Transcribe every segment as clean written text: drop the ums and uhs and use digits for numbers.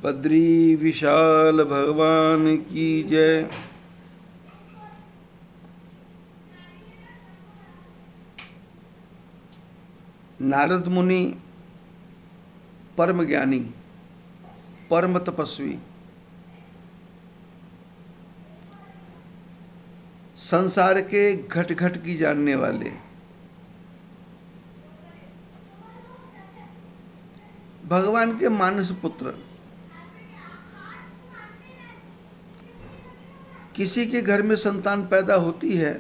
बद्री विशाल भगवान की जय। नारद मुनि परम ज्ञानी, परम तपस्वी, संसार के घट घट की जानने वाले, भगवान के मानस पुत्र। किसी के घर में संतान पैदा होती है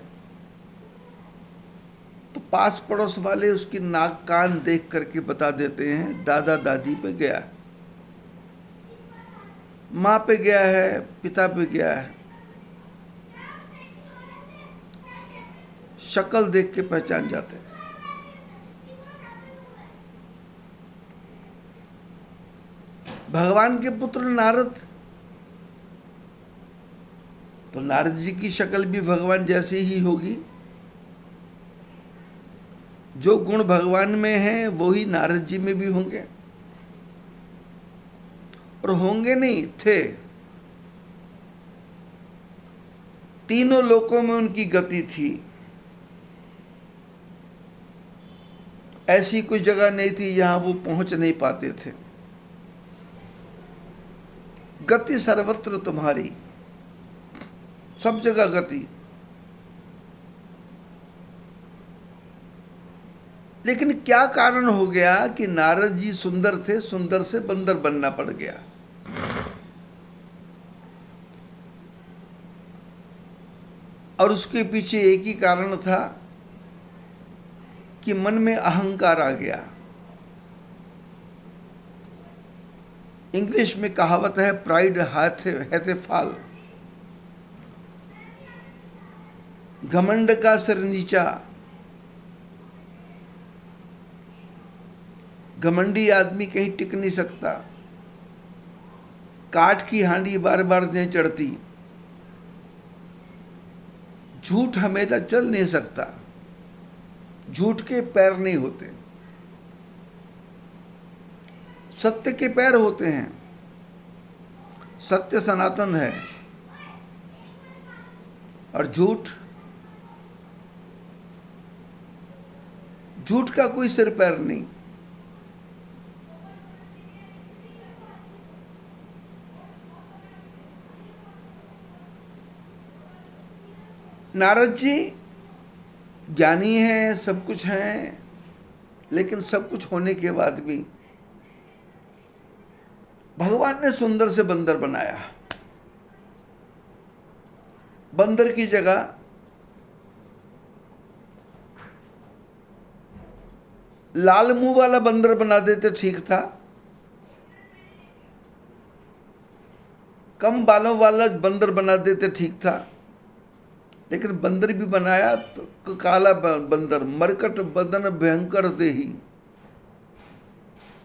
तो पास पड़ोस वाले उसकी नाक कान देख करके बता देते हैं दादा दादी पे गया है, माँ पे गया है, पिता पे गया है। शक्ल देख के पहचान जाते हैं। भगवान के पुत्र नारद, तो नारद जी की शक्ल भी भगवान जैसी ही होगी। जो गुण भगवान में हैं वो ही नारद जी में भी होंगे, और होंगे नहीं थे। तीनों लोकों में उनकी गति थी। ऐसी कोई जगह नहीं थी जहां वो पहुंच नहीं पाते थे। गति सर्वत्र तुम्हारी, सब जगह गति। लेकिन क्या कारण हो गया कि नारद जी सुंदर थे, सुंदर से बंदर बनना पड़ गया? और उसके पीछे एक ही कारण था कि मन में अहंकार आ गया। इंग्लिश में कहावत है, प्राइड हैथ ए फॉल। घमंड का सिर नीचा। घमंडी आदमी कहीं टिक नहीं सकता। काठ की हांडी बार बार नहीं चढ़ती। झूठ हमेशा चल नहीं सकता। झूठ के पैर नहीं होते, सत्य के पैर होते हैं। सत्य सनातन है और झूठ, झूठ का कोई सिर पैर नहीं। नारद जी ज्ञानी हैं, सब कुछ हैं, लेकिन सब कुछ होने के बाद भी भगवान ने सुंदर से बंदर बनाया। बंदर की जगह लाल मुंह वाला बंदर बना देते ठीक था। कम बालों वाला बंदर बना देते ठीक था। लेकिन बंदर भी बनाया तो काला बंदर, मरकट बदन भयंकर देही।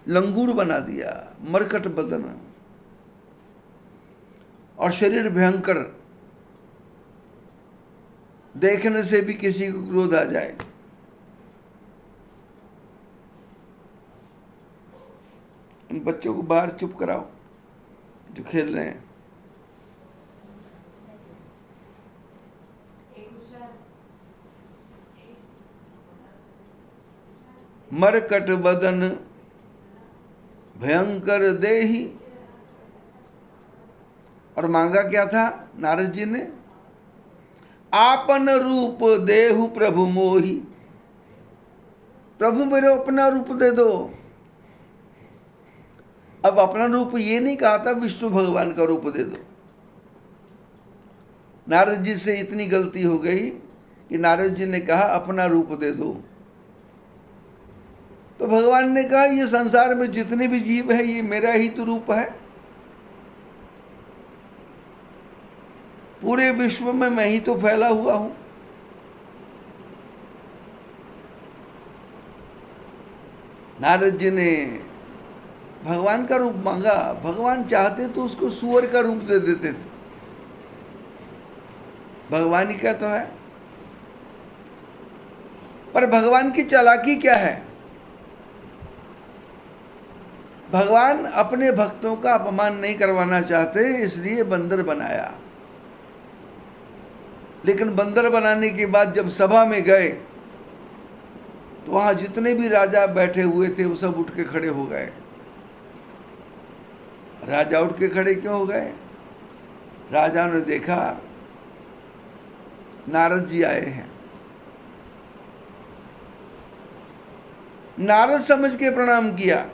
लंगूर बना दिया, मरकट बदन और शरीर भयंकर। देखने से भी किसी को क्रोध आ जाए। इन बच्चों को बाहर चुप कराओ जो खेल रहे हैं। मरकट बदन भयंकर देही। और मांगा क्या था नारद जी ने? आपन रूप देहु प्रभु मोही। प्रभु मेरे अपना रूप दे दो। अब अपना रूप ये नहीं कहा था, विष्णु भगवान का रूप दे दो। नारद जी से इतनी गलती हो गई कि नारद जी ने कहा अपना रूप दे दो। तो भगवान ने कहा ये संसार में जितने भी जीव है ये मेरा ही तो रूप है। पूरे विश्व में मैं ही तो फैला हुआ हूं। नारद जी ने भगवान का रूप मांगा। भगवान चाहते तो उसको सूअर का रूप दे देते थे। भगवान ही क्या तो है। पर भगवान की चालाकी क्या है? भगवान अपने भक्तों का अपमान नहीं करवाना चाहते, इसलिए बंदर बनाया। लेकिन बंदर बनाने के बाद जब सभा में गए तो वहां जितने भी राजा बैठे हुए थे वो सब उठ के खड़े हो गए। राजा उठ के खड़े क्यों हो गए? राजा ने देखा नारद जी आए हैं। नारद समझ के प्रणाम किया,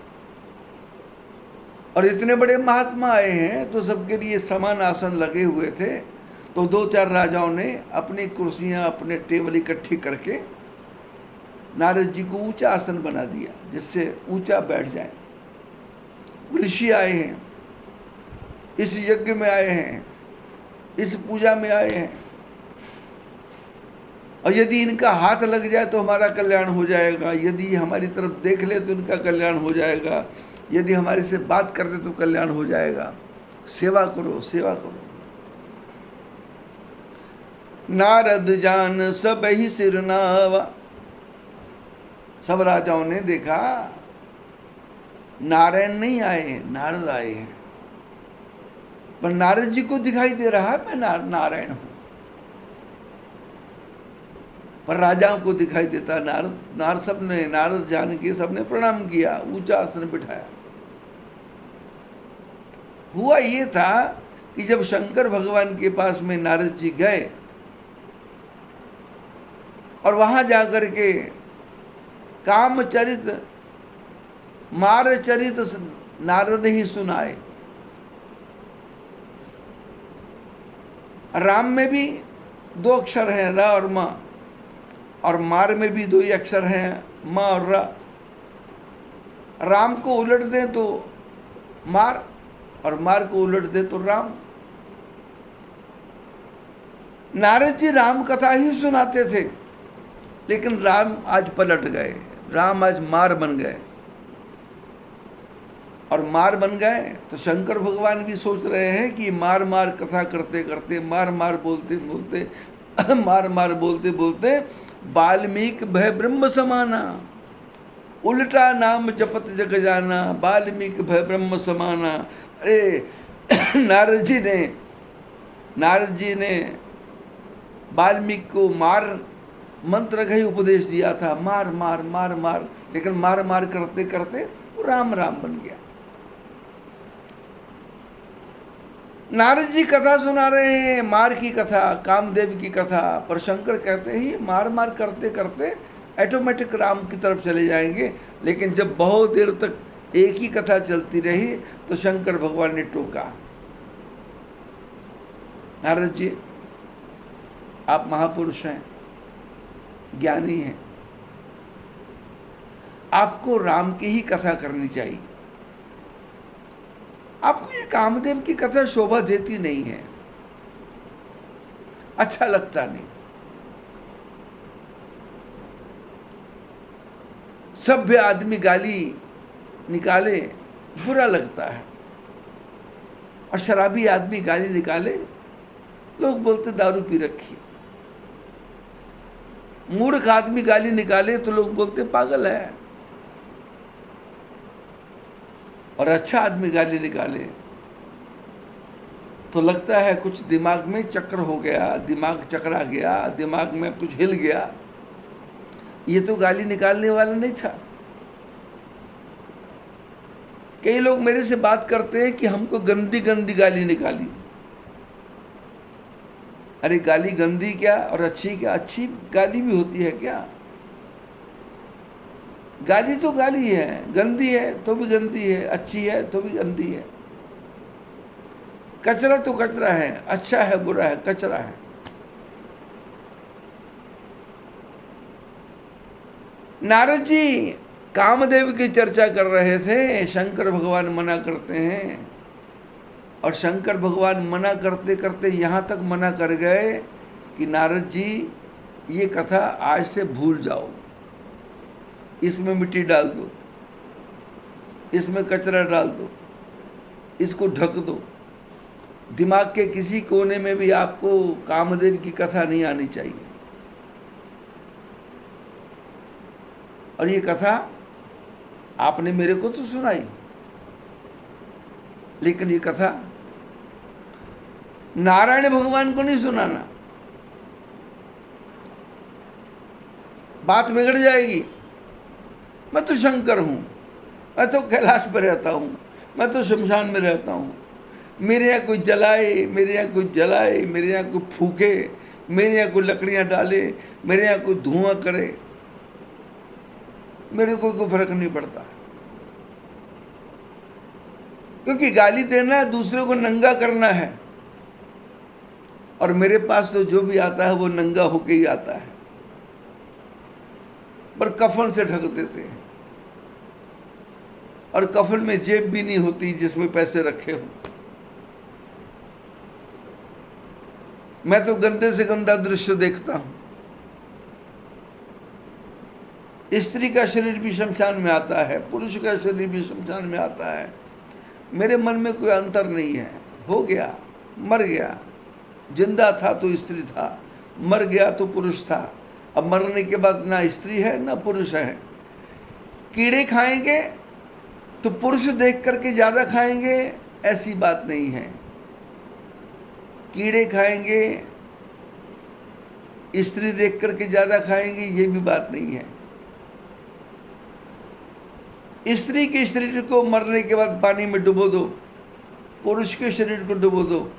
और इतने बड़े महात्मा आए हैं तो सबके लिए समान आसन लगे हुए थे। तो दो चार राजाओं ने अपनी कुर्सियां, अपने टेबल इकट्ठी करके नारद जी को ऊंचा आसन बना दिया, जिससे ऊंचा बैठ जाए। ऋषि आए हैं, इस यज्ञ में आए हैं, इस पूजा में आए हैं, और यदि इनका हाथ लग जाए तो हमारा कल्याण हो जाएगा, यदि हमारी तरफ देख ले तो इनका कल्याण हो जाएगा, यदि हमारे से बात कर दे तो कल्याण हो जाएगा। सेवा करो, सेवा करो। नारद जान सब ही सिर नावा। सब राजाओं ने देखा नारायण नहीं आए, नारद आए हैं। पर नारद जी को दिखाई दे रहा है मैं नारायण हूं, पर राजाओं को दिखाई देता नारद जान के सबने प्रणाम किया, ऊंचा आसन बिठाया। हुआ ये था कि जब शंकर भगवान के पास में नारद जी गए और वहां जाकर के कामचरित मारचरित नारद ही सुनाए। राम में भी दो अक्षर हैं, र और म, और मार में भी दो ही अक्षर हैं, म और र। राम को उलट दें तो मार, और मार को उलट दें तो राम। नारद जी राम कथा ही सुनाते थे, लेकिन राम आज पलट गए, राम आज मार बन गए। और मार बन गए तो शंकर भगवान भी सोच रहे हैं कि मार मार कथा करते करते, मार मार बोलते बोलते मार मार बोलते बोलते वाल्मीकि भय ब्रह्म समाना, उल्टा नाम जपत जग जाना, वाल्मीकि भय ब्रह्म समाना। अरे नारद जी ने वाल्मीकि को मार मंत्र का ही उपदेश दिया था, मार मार मार मार, लेकिन मार मार करते करते वो राम राम बन गया। नारद जी कथा सुना रहे हैं, मार की कथा, कामदेव की कथा, पर शंकर कहते हैं मार मार करते करते ऑटोमेटिक राम की तरफ चले जाएंगे। लेकिन जब बहुत देर तक एक ही कथा चलती रही तो शंकर भगवान ने टोका, नारद जी आप महापुरुष हैं, ज्ञानी हैं, आपको राम की ही कथा करनी चाहिए। आपको ये कामदेव की कथा शोभा देती नहीं है, अच्छा लगता नहीं। सभ्य आदमी गाली निकाले बुरा लगता है, और शराबी आदमी गाली निकाले लोग बोलते दारू पी रखी। मूर्ख आदमी गाली निकाले तो लोग बोलते पागल है, और अच्छा आदमी गाली निकाले तो लगता है कुछ दिमाग में चक्र हो गया, दिमाग चकरा गया, दिमाग में कुछ हिल गया, ये तो गाली निकालने वाला नहीं था। कई लोग मेरे से बात करते हैं कि हमको गंदी गंदी गाली निकाली। अरे गाली गंदी क्या और अच्छी क्या? अच्छी गाली भी होती है क्या? गाली तो गाली है, गंदी है तो भी गंदी है, अच्छी है तो भी गंदी है। कचरा तो कचरा है, अच्छा है बुरा है, कचरा है। नारद जी कामदेव की चर्चा कर रहे थे, शंकर भगवान मना करते हैं, और शंकर भगवान मना करते करते यहाँ तक मना कर गए कि नारद जी ये कथा आज से भूल जाओ, इसमें मिट्टी डाल दो, इसमें कचरा डाल दो, इसको ढक दो, दिमाग के किसी कोने में भी आपको कामदेव की कथा नहीं आनी चाहिए। और ये कथा आपने मेरे को तो सुनाई, लेकिन ये कथा नारायण भगवान को नहीं सुनाना, बात बिगड़ जाएगी। मैं तो शंकर हूँ, मैं तो कैलाश पर रहता हूँ, मैं तो शमशान में रहता हूँ, मेरे यहाँ कोई जलाए, मेरे यहाँ कोई जलाए, मेरे यहाँ कोई फूके, मेरे यहाँ कोई लकड़ियाँ डाले, मेरे यहाँ कोई धुआं करे, मेरे को कोई फर्क नहीं पड़ता। क्योंकि गाली देना है, दूसरे को नंगा करना है, और मेरे पास तो जो भी आता है वो नंगा होके ही आता है, पर कफन से ढक देते हैं, और कफन में जेब भी नहीं होती जिसमें पैसे रखे हो। मैं तो गंदे से गंदा दृश्य देखता हूं। स्त्री का शरीर भी शमशान में आता है, पुरुष का शरीर भी शमशान में आता है। मेरे मन में कोई अंतर नहीं है। हो गया, मर गया, जिंदा था तो स्त्री था, मर गया तो पुरुष था। अब मरने के बाद ना स्त्री है ना पुरुष है। कीड़े खाएंगे तो पुरुष देख करके ज़्यादा खाएंगे, ऐसी बात नहीं है। कीड़े खाएंगे, स्त्री देख करके ज़्यादा खाएंगे, ये भी बात नहीं है। स्त्री के शरीर को मरने के बाद पानी में डुबो दो, पुरुष के शरीर को डुबो दो।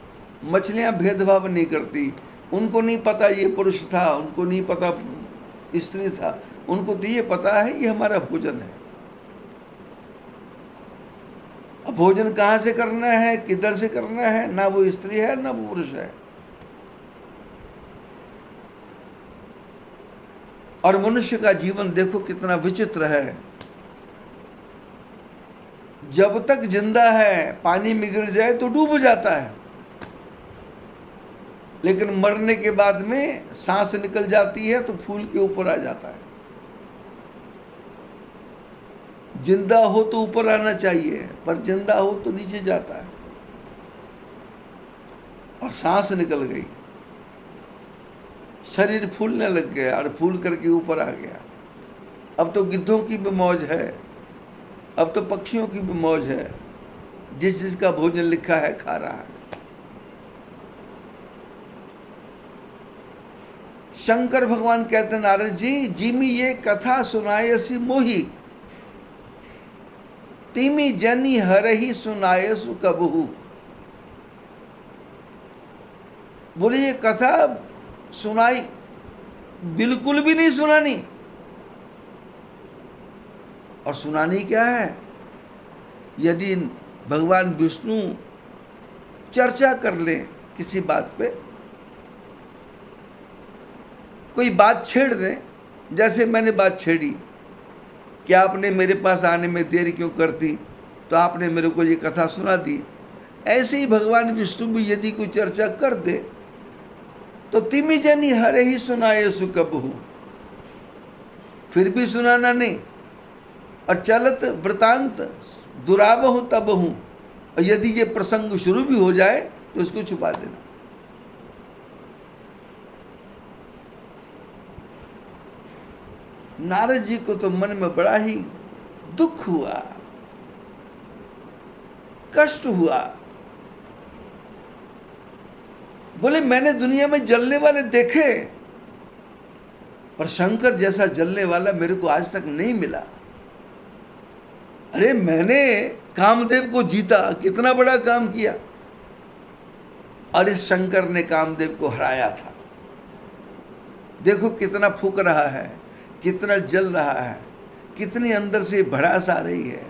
मछलियाँ भेदभाव नहीं करती, उनको नहीं पता ये पुरुष था, उनको नहीं पता स्त्री था, उनको तो ये पता है ये हमारा भोजन है। अब भोजन कहाँ से करना है, किधर से करना है, ना वो स्त्री है ना वो पुरुष है। और मनुष्य का जीवन देखो कितना विचित्र है। जब तक जिंदा है, पानी में गिर जाए तो डूब जाता है, लेकिन मरने के बाद में सांस निकल जाती है तो फूल के ऊपर आ जाता है। जिंदा हो तो ऊपर आना चाहिए, पर जिंदा हो तो नीचे जाता है। और सांस निकल गई, शरीर फूलने लग गया और फूल करके ऊपर आ गया। अब तो गिद्धों की भी मौज है, अब तो पक्षियों की भी मौज है, जिस जिसका भोजन लिखा है खा रहा है। शंकर भगवान कहते नारद जी, जिमी ये कथा सुनायसी मोही, तिमी जनी हरही सुनायसु कबहू। बोले ये कथा सुनाई, बिल्कुल भी नहीं सुनानी। और सुनानी क्या है? यदि भगवान विष्णु चर्चा कर ले किसी बात पे, कोई बात छेड़ दें, जैसे मैंने बात छेड़ी कि आपने मेरे पास आने में देर क्यों करती, तो आपने मेरे को ये कथा सुना दी। ऐसे ही भगवान विष्णु भी यदि कोई चर्चा कर दे तो तिमी जनी हरे ही सुनाए सुकबहू, फिर भी सुनाना नहीं। और चलत वृतांत दुरावहु तबहू, और यदि ये प्रसंग शुरू भी हो जाए तो इसको छुपा देना। नारद जी को तो मन में बड़ा ही दुख हुआ, कष्ट हुआ। बोले मैंने दुनिया में जलने वाले देखे, पर शंकर जैसा जलने वाला मेरे को आज तक नहीं मिला। अरे मैंने कामदेव को जीता, कितना बड़ा काम किया, और इस शंकर ने कामदेव को हराया था। देखो कितना फूक रहा है, कितना जल रहा है, कितनी अंदर से भड़ास आ रही है,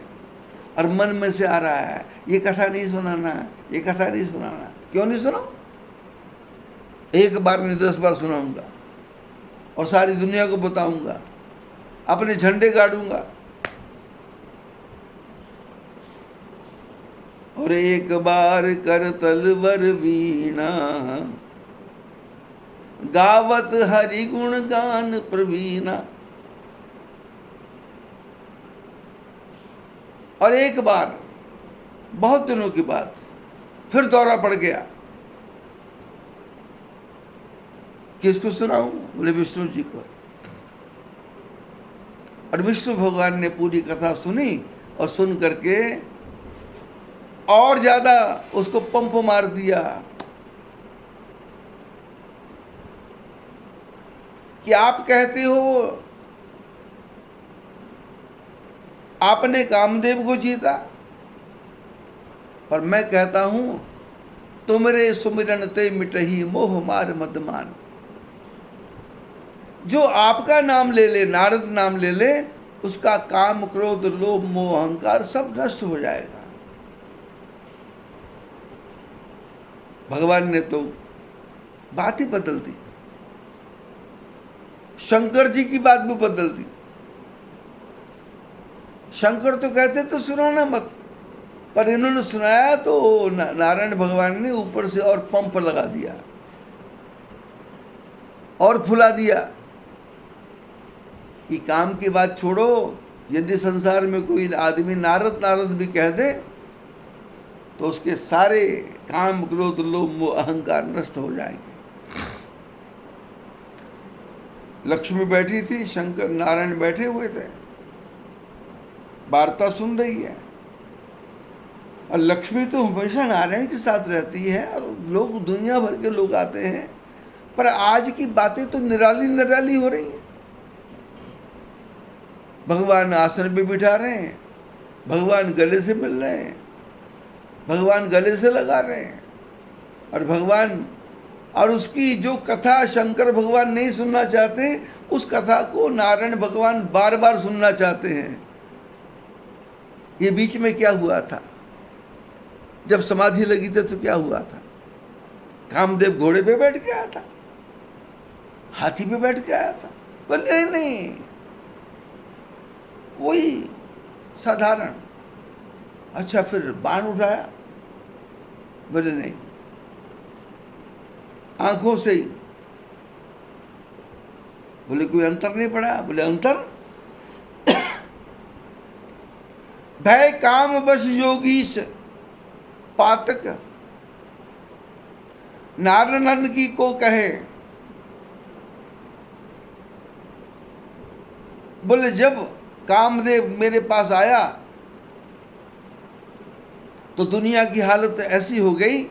और मन में से आ रहा है ये कथा नहीं सुनाना, ये कथा नहीं सुनाना। क्यों नहीं सुनाऊं? एक बार नहीं 10 बार सुनाऊंगा, और सारी दुनिया को बताऊंगा, अपने झंडे गाड़ूंगा। और एक बार कर तलवर वीणा, गावत हरि गुण गान प्रवीणा। और एक बार बहुत दिनों की बात फिर दौरा पड़ गया। किसको सुनाऊं? बोले विष्णु जी को। और विष्णु भगवान ने पूरी कथा सुनी, और सुन करके और ज्यादा उसको पंप मार दिया कि आप कहते हो आपने कामदेव को जीता, पर मैं कहता हूं तुमरे सुमिरन ते मिटही मोह मार मदमान। जो आपका नाम ले ले, नारद नाम ले ले, उसका काम क्रोध लोभ मोह अहंकार सब नष्ट हो जाएगा। भगवान ने तो बात ही बदल दी, शंकर जी की बात भी बदल दी। शंकर तो कहते तो सुनाना मत, पर इन्होंने सुनाया तो नारायण भगवान ने ऊपर से और पंप लगा दिया और फुला दिया कि काम की बात छोड़ो, यदि संसार में कोई आदमी नारद नारद भी कह दे तो उसके सारे काम क्रोध लोभ मोह अहंकार नष्ट हो जाएंगे। लक्ष्मी बैठी थी, शंकर नारायण बैठे हुए थे, वार्ता सुन रही है। और लक्ष्मी तो हमेशा नारायण के साथ रहती है और लोग दुनिया भर के लोग आते हैं, पर आज की बातें तो निराली निराली हो रही हैं। भगवान आसन पे बिठा रहे हैं, भगवान गले से मिल रहे हैं, भगवान गले से लगा रहे हैं, और भगवान और उसकी जो कथा शंकर भगवान नहीं सुनना चाहते, उस कथा को नारायण भगवान बार बार सुनना चाहते हैं। ये बीच में क्या हुआ था? जब समाधि लगी थी तो क्या हुआ था? कामदेव घोड़े पे बैठ के आया था, हाथी पे बैठ के आया था? बोले नहीं, वही साधारण। अच्छा, फिर बाण उठाया? बोले नहीं, आंखों से ही। बोले कोई अंतर नहीं पड़ा? बोले अंतर, भय काम बस योगीश पातक नारनन की को कहे। बोले जब कामदेव मेरे पास आया तो दुनिया की हालत ऐसी हो गई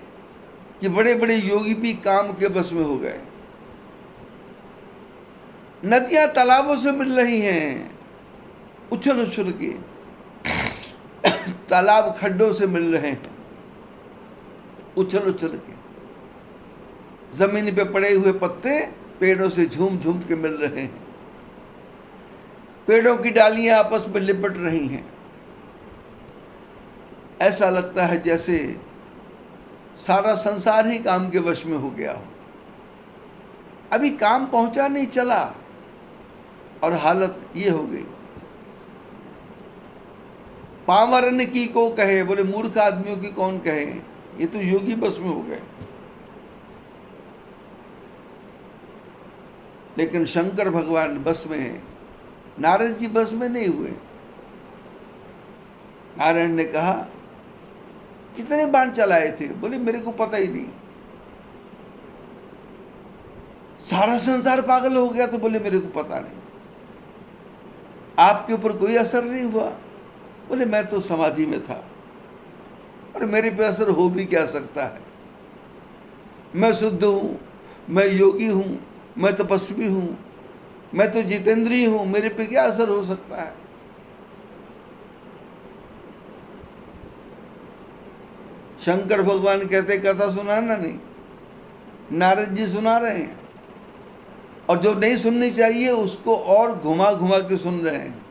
कि बड़े बड़े योगी भी काम के बस में हो गए। नदियां तालाबों से मिल रही हैं, उछल उछल के तालाब खड्डों से मिल रहे हैं, उछल उछल के। जमीन पे पड़े हुए पत्ते पेड़ों से झूम झूम के मिल रहे हैं, पेड़ों की डालियां आपस में लिपट रही हैं। ऐसा लगता है जैसे सारा संसार ही काम के वश में हो गया हो। अभी काम पहुंचा नहीं, चला, और हालत ये हो गई। पामरन की को कहे, बोले मूर्ख आदमियों की कौन कहे, ये तो योगी बस में हो गए। लेकिन शंकर भगवान बस में है, नारद जी बस में नहीं हुए। नारायण ने कहा कितने बाण चलाए थे? बोले मेरे को पता ही नहीं। सारा संसार पागल हो गया तो बोले मेरे को पता नहीं। आपके ऊपर कोई असर नहीं हुआ? बोले मैं तो समाधि में था, और मेरे पे असर हो भी क्या सकता है? मैं शुद्ध हूं, मैं योगी हूं, मैं तपस्वी हूं, मैं तो जितेंद्रिय हूं, मेरे पे क्या असर हो सकता है? शंकर भगवान कहते कथा सुनाना नहीं, नारद जी सुना रहे हैं, और जो नहीं सुननी चाहिए उसको और घुमा घुमा के सुन रहे हैं।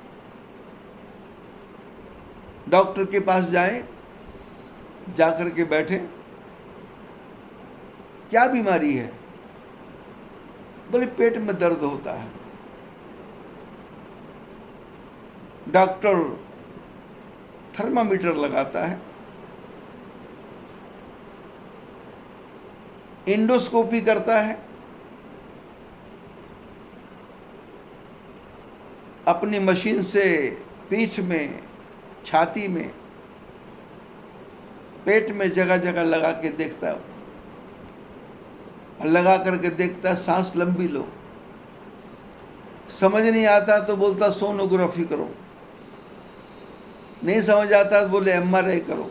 डॉक्टर के पास जाएं, जाकर के बैठे, क्या बीमारी है? बोले पेट में दर्द होता है। डॉक्टर थर्मामीटर लगाता है, इंडोस्कोपी करता है, अपनी मशीन से पीठ में, छाती में, पेट में जगह जगह लगा के देखता है, लगा करके देखता है सांस लंबी लो। समझ नहीं आता तो बोलता सोनोग्राफी करो, नहीं समझ आता तो बोले एमआरआई करो।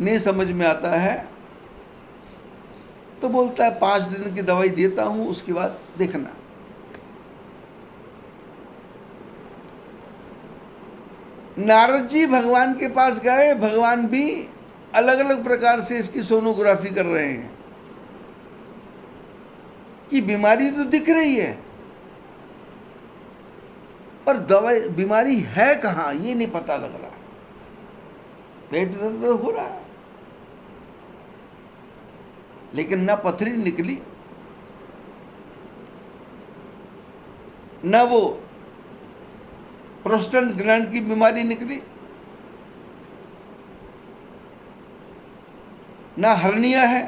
नहीं समझ में आता है तो बोलता है 5 दिन की दवाई देता हूं, उसके बाद देखना। नारद जी भगवान के पास गए, भगवान भी अलग अलग प्रकार से इसकी सोनोग्राफी कर रहे हैं कि बीमारी तो दिख रही है पर दवाई बीमारी है कहां ये नहीं पता लग रहा। पेट दर्द हो रहा है लेकिन ना पथरी निकली, ना वो प्रोस्टेट ग्लैंड की बीमारी निकली, ना हर्निया है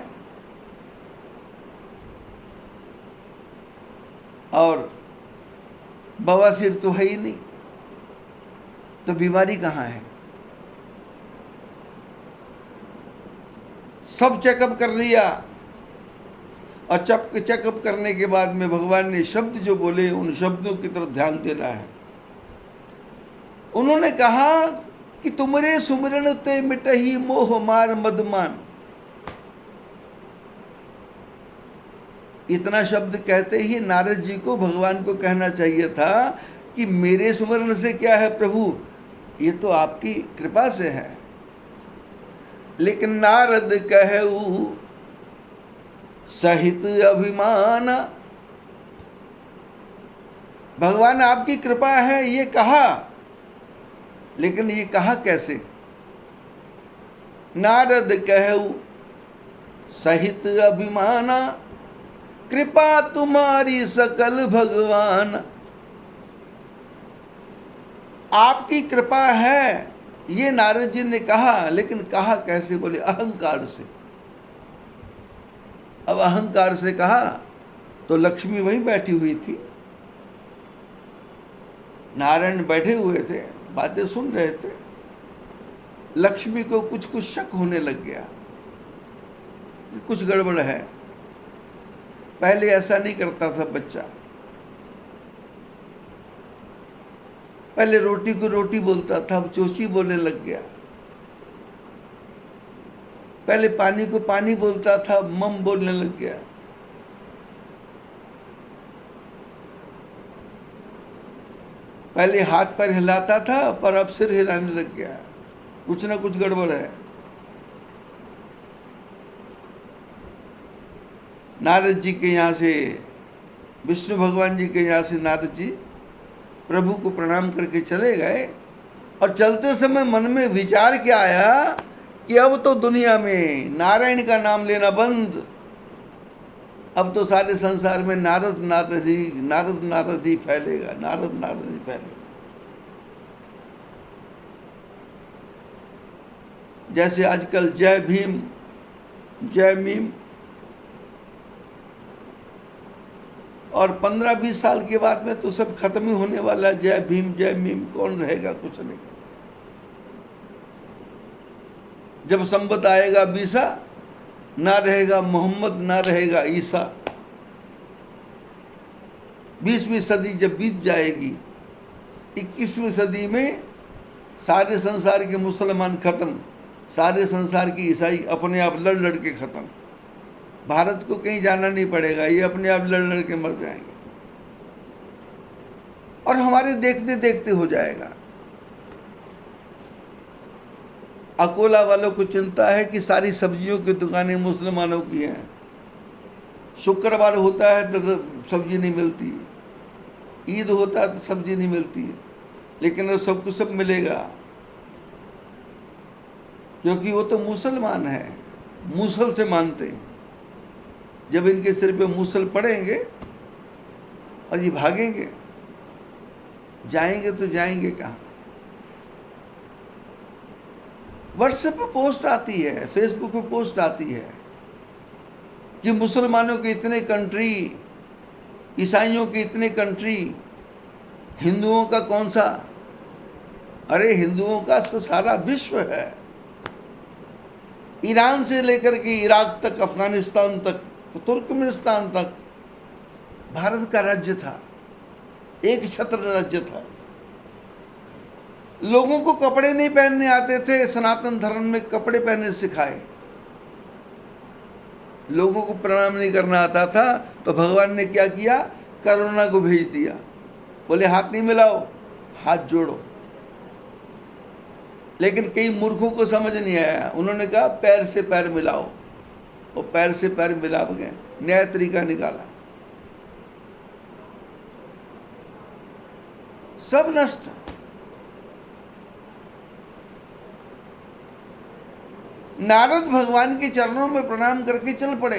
और बवासीर तो है ही नहीं, तो बीमारी कहाँ है? सब चेकअप कर लिया और चेकअप करने के बाद में भगवान ने शब्द जो बोले उन शब्दों की तरफ ध्यान देना है। उन्होंने कहा कि तुमरे सुमिरन ते मिटही मोह मार मदमान। इतना शब्द कहते ही नारद जी को भगवान को कहना चाहिए था कि मेरे सुमिरन से क्या है प्रभु, ये तो आपकी कृपा से है। लेकिन नारद कहऊ सहित अभिमान, भगवान आपकी कृपा है ये कहा, लेकिन ये कहा कैसे? नारद कहऊ सहित अभिमाना, कृपा तुम्हारी सकल भगवान। आपकी कृपा है ये नारद जी ने कहा, लेकिन कहा कैसे? बोले अहंकार से। अब अहंकार से कहा तो लक्ष्मी वहीं बैठी हुई थी, नारायण बैठे हुए थे, बातें सुन रहे थे। लक्ष्मी को कुछ कुछ शक होने लग गया कि कुछ गड़बड़ है। पहले ऐसा नहीं करता था बच्चा, पहले रोटी को रोटी बोलता था, अब चोची बोलने लग गया। पहले पानी को पानी बोलता था, अब मम बोलने लग गया। पहले हाथ पैर हिलाता था पर अब सिर हिलाने लग गया। कुछ ना कुछ गड़बड़ है। नारद जी के यहाँ से, विष्णु भगवान जी के यहाँ से नारद जी प्रभु को प्रणाम करके चले गए। और चलते समय मन में विचार क्या आया कि अब तो दुनिया में नारायण का नाम लेना बंद, अब तो सारे संसार में नारद नारद ही फैलेगा, नारद नारद ही फैलेगा। जैसे आजकल जय भीम जय मीम, और 15-20 साल के बाद में तो सब खत्म ही होने वाला है। जय भीम जय मीम कौन रहेगा? कुछ नहीं। जब संबत आएगा 20, ना रहेगा मोहम्मद, ना रहेगा ईसा। 20वीं सदी जब बीत जाएगी, 21वीं सदी में सारे संसार के मुसलमान खत्म, सारे संसार की ईसाई अपने आप लड़ लड़ के खत्म। भारत को कहीं जाना नहीं पड़ेगा, ये अपने आप लड़ लड़ के मर जाएंगे और हमारे देखते देखते हो जाएगा। अकोला वालों को चिंता है कि सारी सब्जियों की दुकानें मुसलमानों की हैं। शुक्रवार होता है तो सब्जी नहीं मिलती, ईद होता है तो सब्जी नहीं मिलती है, लेकिन वो सब कुछ सब मिलेगा क्योंकि वो तो मुसलमान है, मूसल से मानते हैं। जब इनके सिर पे मूसल पड़ेंगे और ये भागेंगे, जाएंगे तो जाएंगे कहाँ? व्हाट्सएप पे पोस्ट आती है, फेसबुक पे पोस्ट आती है कि मुसलमानों के इतने कंट्री, ईसाइयों के इतने कंट्री, हिंदुओं का कौन सा? अरे हिंदुओं का सारा विश्व है। ईरान से लेकर के इराक तक, अफगानिस्तान तक, तुर्कमेनिस्तान तक भारत का राज्य था, एक छत्र राज्य था। लोगों को कपड़े नहीं पहनने आते थे, सनातन धर्म में कपड़े पहनने सिखाए। लोगों को प्रणाम नहीं करना आता था, तो भगवान ने क्या किया, करुणा को भेज दिया। बोले हाथ नहीं मिलाओ, हाथ जोड़ो। लेकिन कई मूर्खों को समझ नहीं आया, उन्होंने कहा पैर से पैर मिलाओ, और पैर से पैर मिला गए, नया तरीका निकाला, सब नष्ट। नारद भगवान के चरणों में प्रणाम करके चल पड़े।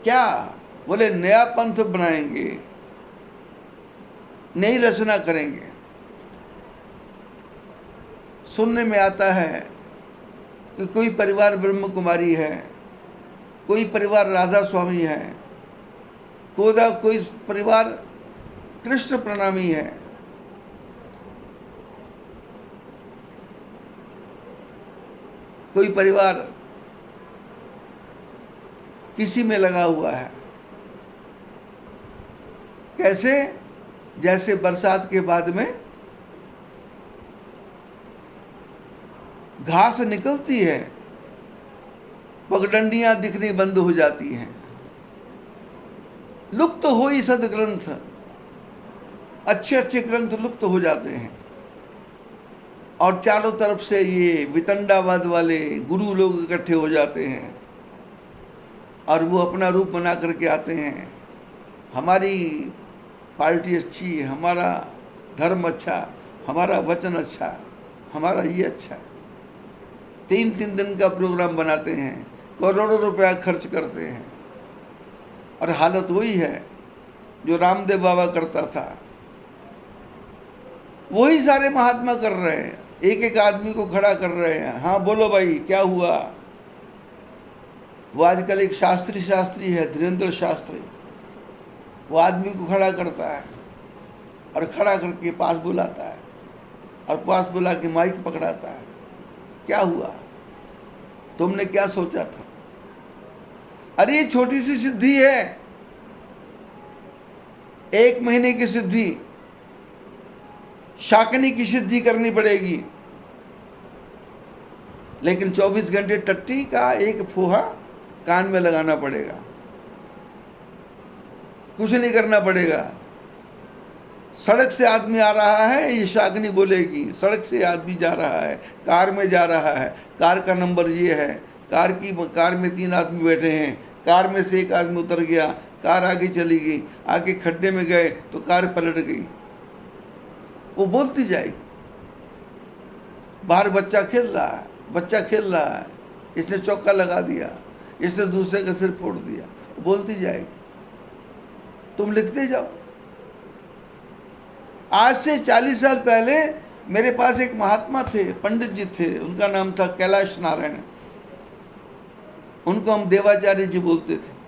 क्या बोले, नया पंथ बनाएंगे, नई रचना करेंगे। सुनने में आता है कि कोई परिवार ब्रह्म कुमारी है, कोई परिवार राधा स्वामी है, कोई परिवार कृष्ण प्रणामी है। कोई परिवार किसी में लगा हुआ है। कैसे? जैसे बरसात के बाद में घास निकलती है, पगडंडियां दिखनी बंद हो जाती हैं, लुप्त हो ही सदग्रंथ, अच्छे अच्छे ग्रंथ लुप्त हो जाते हैं, और चारों तरफ से ये वितंडावाद वाले गुरु लोग इकट्ठे हो जाते हैं, और वो अपना रूप बना करके आते हैं। हमारी पार्टी अच्छी, हमारा धर्म अच्छा, हमारा वचन अच्छा, हमारा ये अच्छा। 3-3 दिन का प्रोग्राम बनाते हैं, करोड़ों रुपया खर्च करते हैं, और हालत वही है जो रामदेव बाबा करता था, वही सारे महात्मा कर रहे हैं। एक एक आदमी को खड़ा कर रहे हैं, हाँ बोलो भाई क्या हुआ। वो आजकल एक शास्त्री है, धीरेन्द्र शास्त्री, वो आदमी को खड़ा करता है और खड़ा करके पास बुलाता है, और पास बुला के माइक पकड़ाता है, क्या हुआ, तुमने क्या सोचा था। अरे ये छोटी सी सिद्धि है, 1 महीने की सिद्धि, शाकनी की सिद्धि करनी पड़ेगी, लेकिन 24 घंटे टट्टी का एक फूहा कान में लगाना पड़ेगा, कुछ नहीं करना पड़ेगा। सड़क से आदमी आ रहा है, ये शाकनी बोलेगी, सड़क से आदमी जा रहा है, कार में जा रहा है, कार का नंबर ये है, कार में 3 आदमी बैठे हैं, कार में से एक आदमी उतर गया, कार आगे चली गई, आगे खड्डे में गए तो कार पलट गई, वो बोलती जाएगी। बाहर बच्चा खेल रहा है, इसने चौका लगा दिया, इसने दूसरे का सिर फोड़ दिया, वो बोलती जाएगी, तुम लिखते जाओ। आज से 40 साल पहले मेरे पास एक महात्मा थे, पंडित जी थे, उनका नाम था कैलाश नारायण, उनको हम देवाचार्य जी बोलते थे।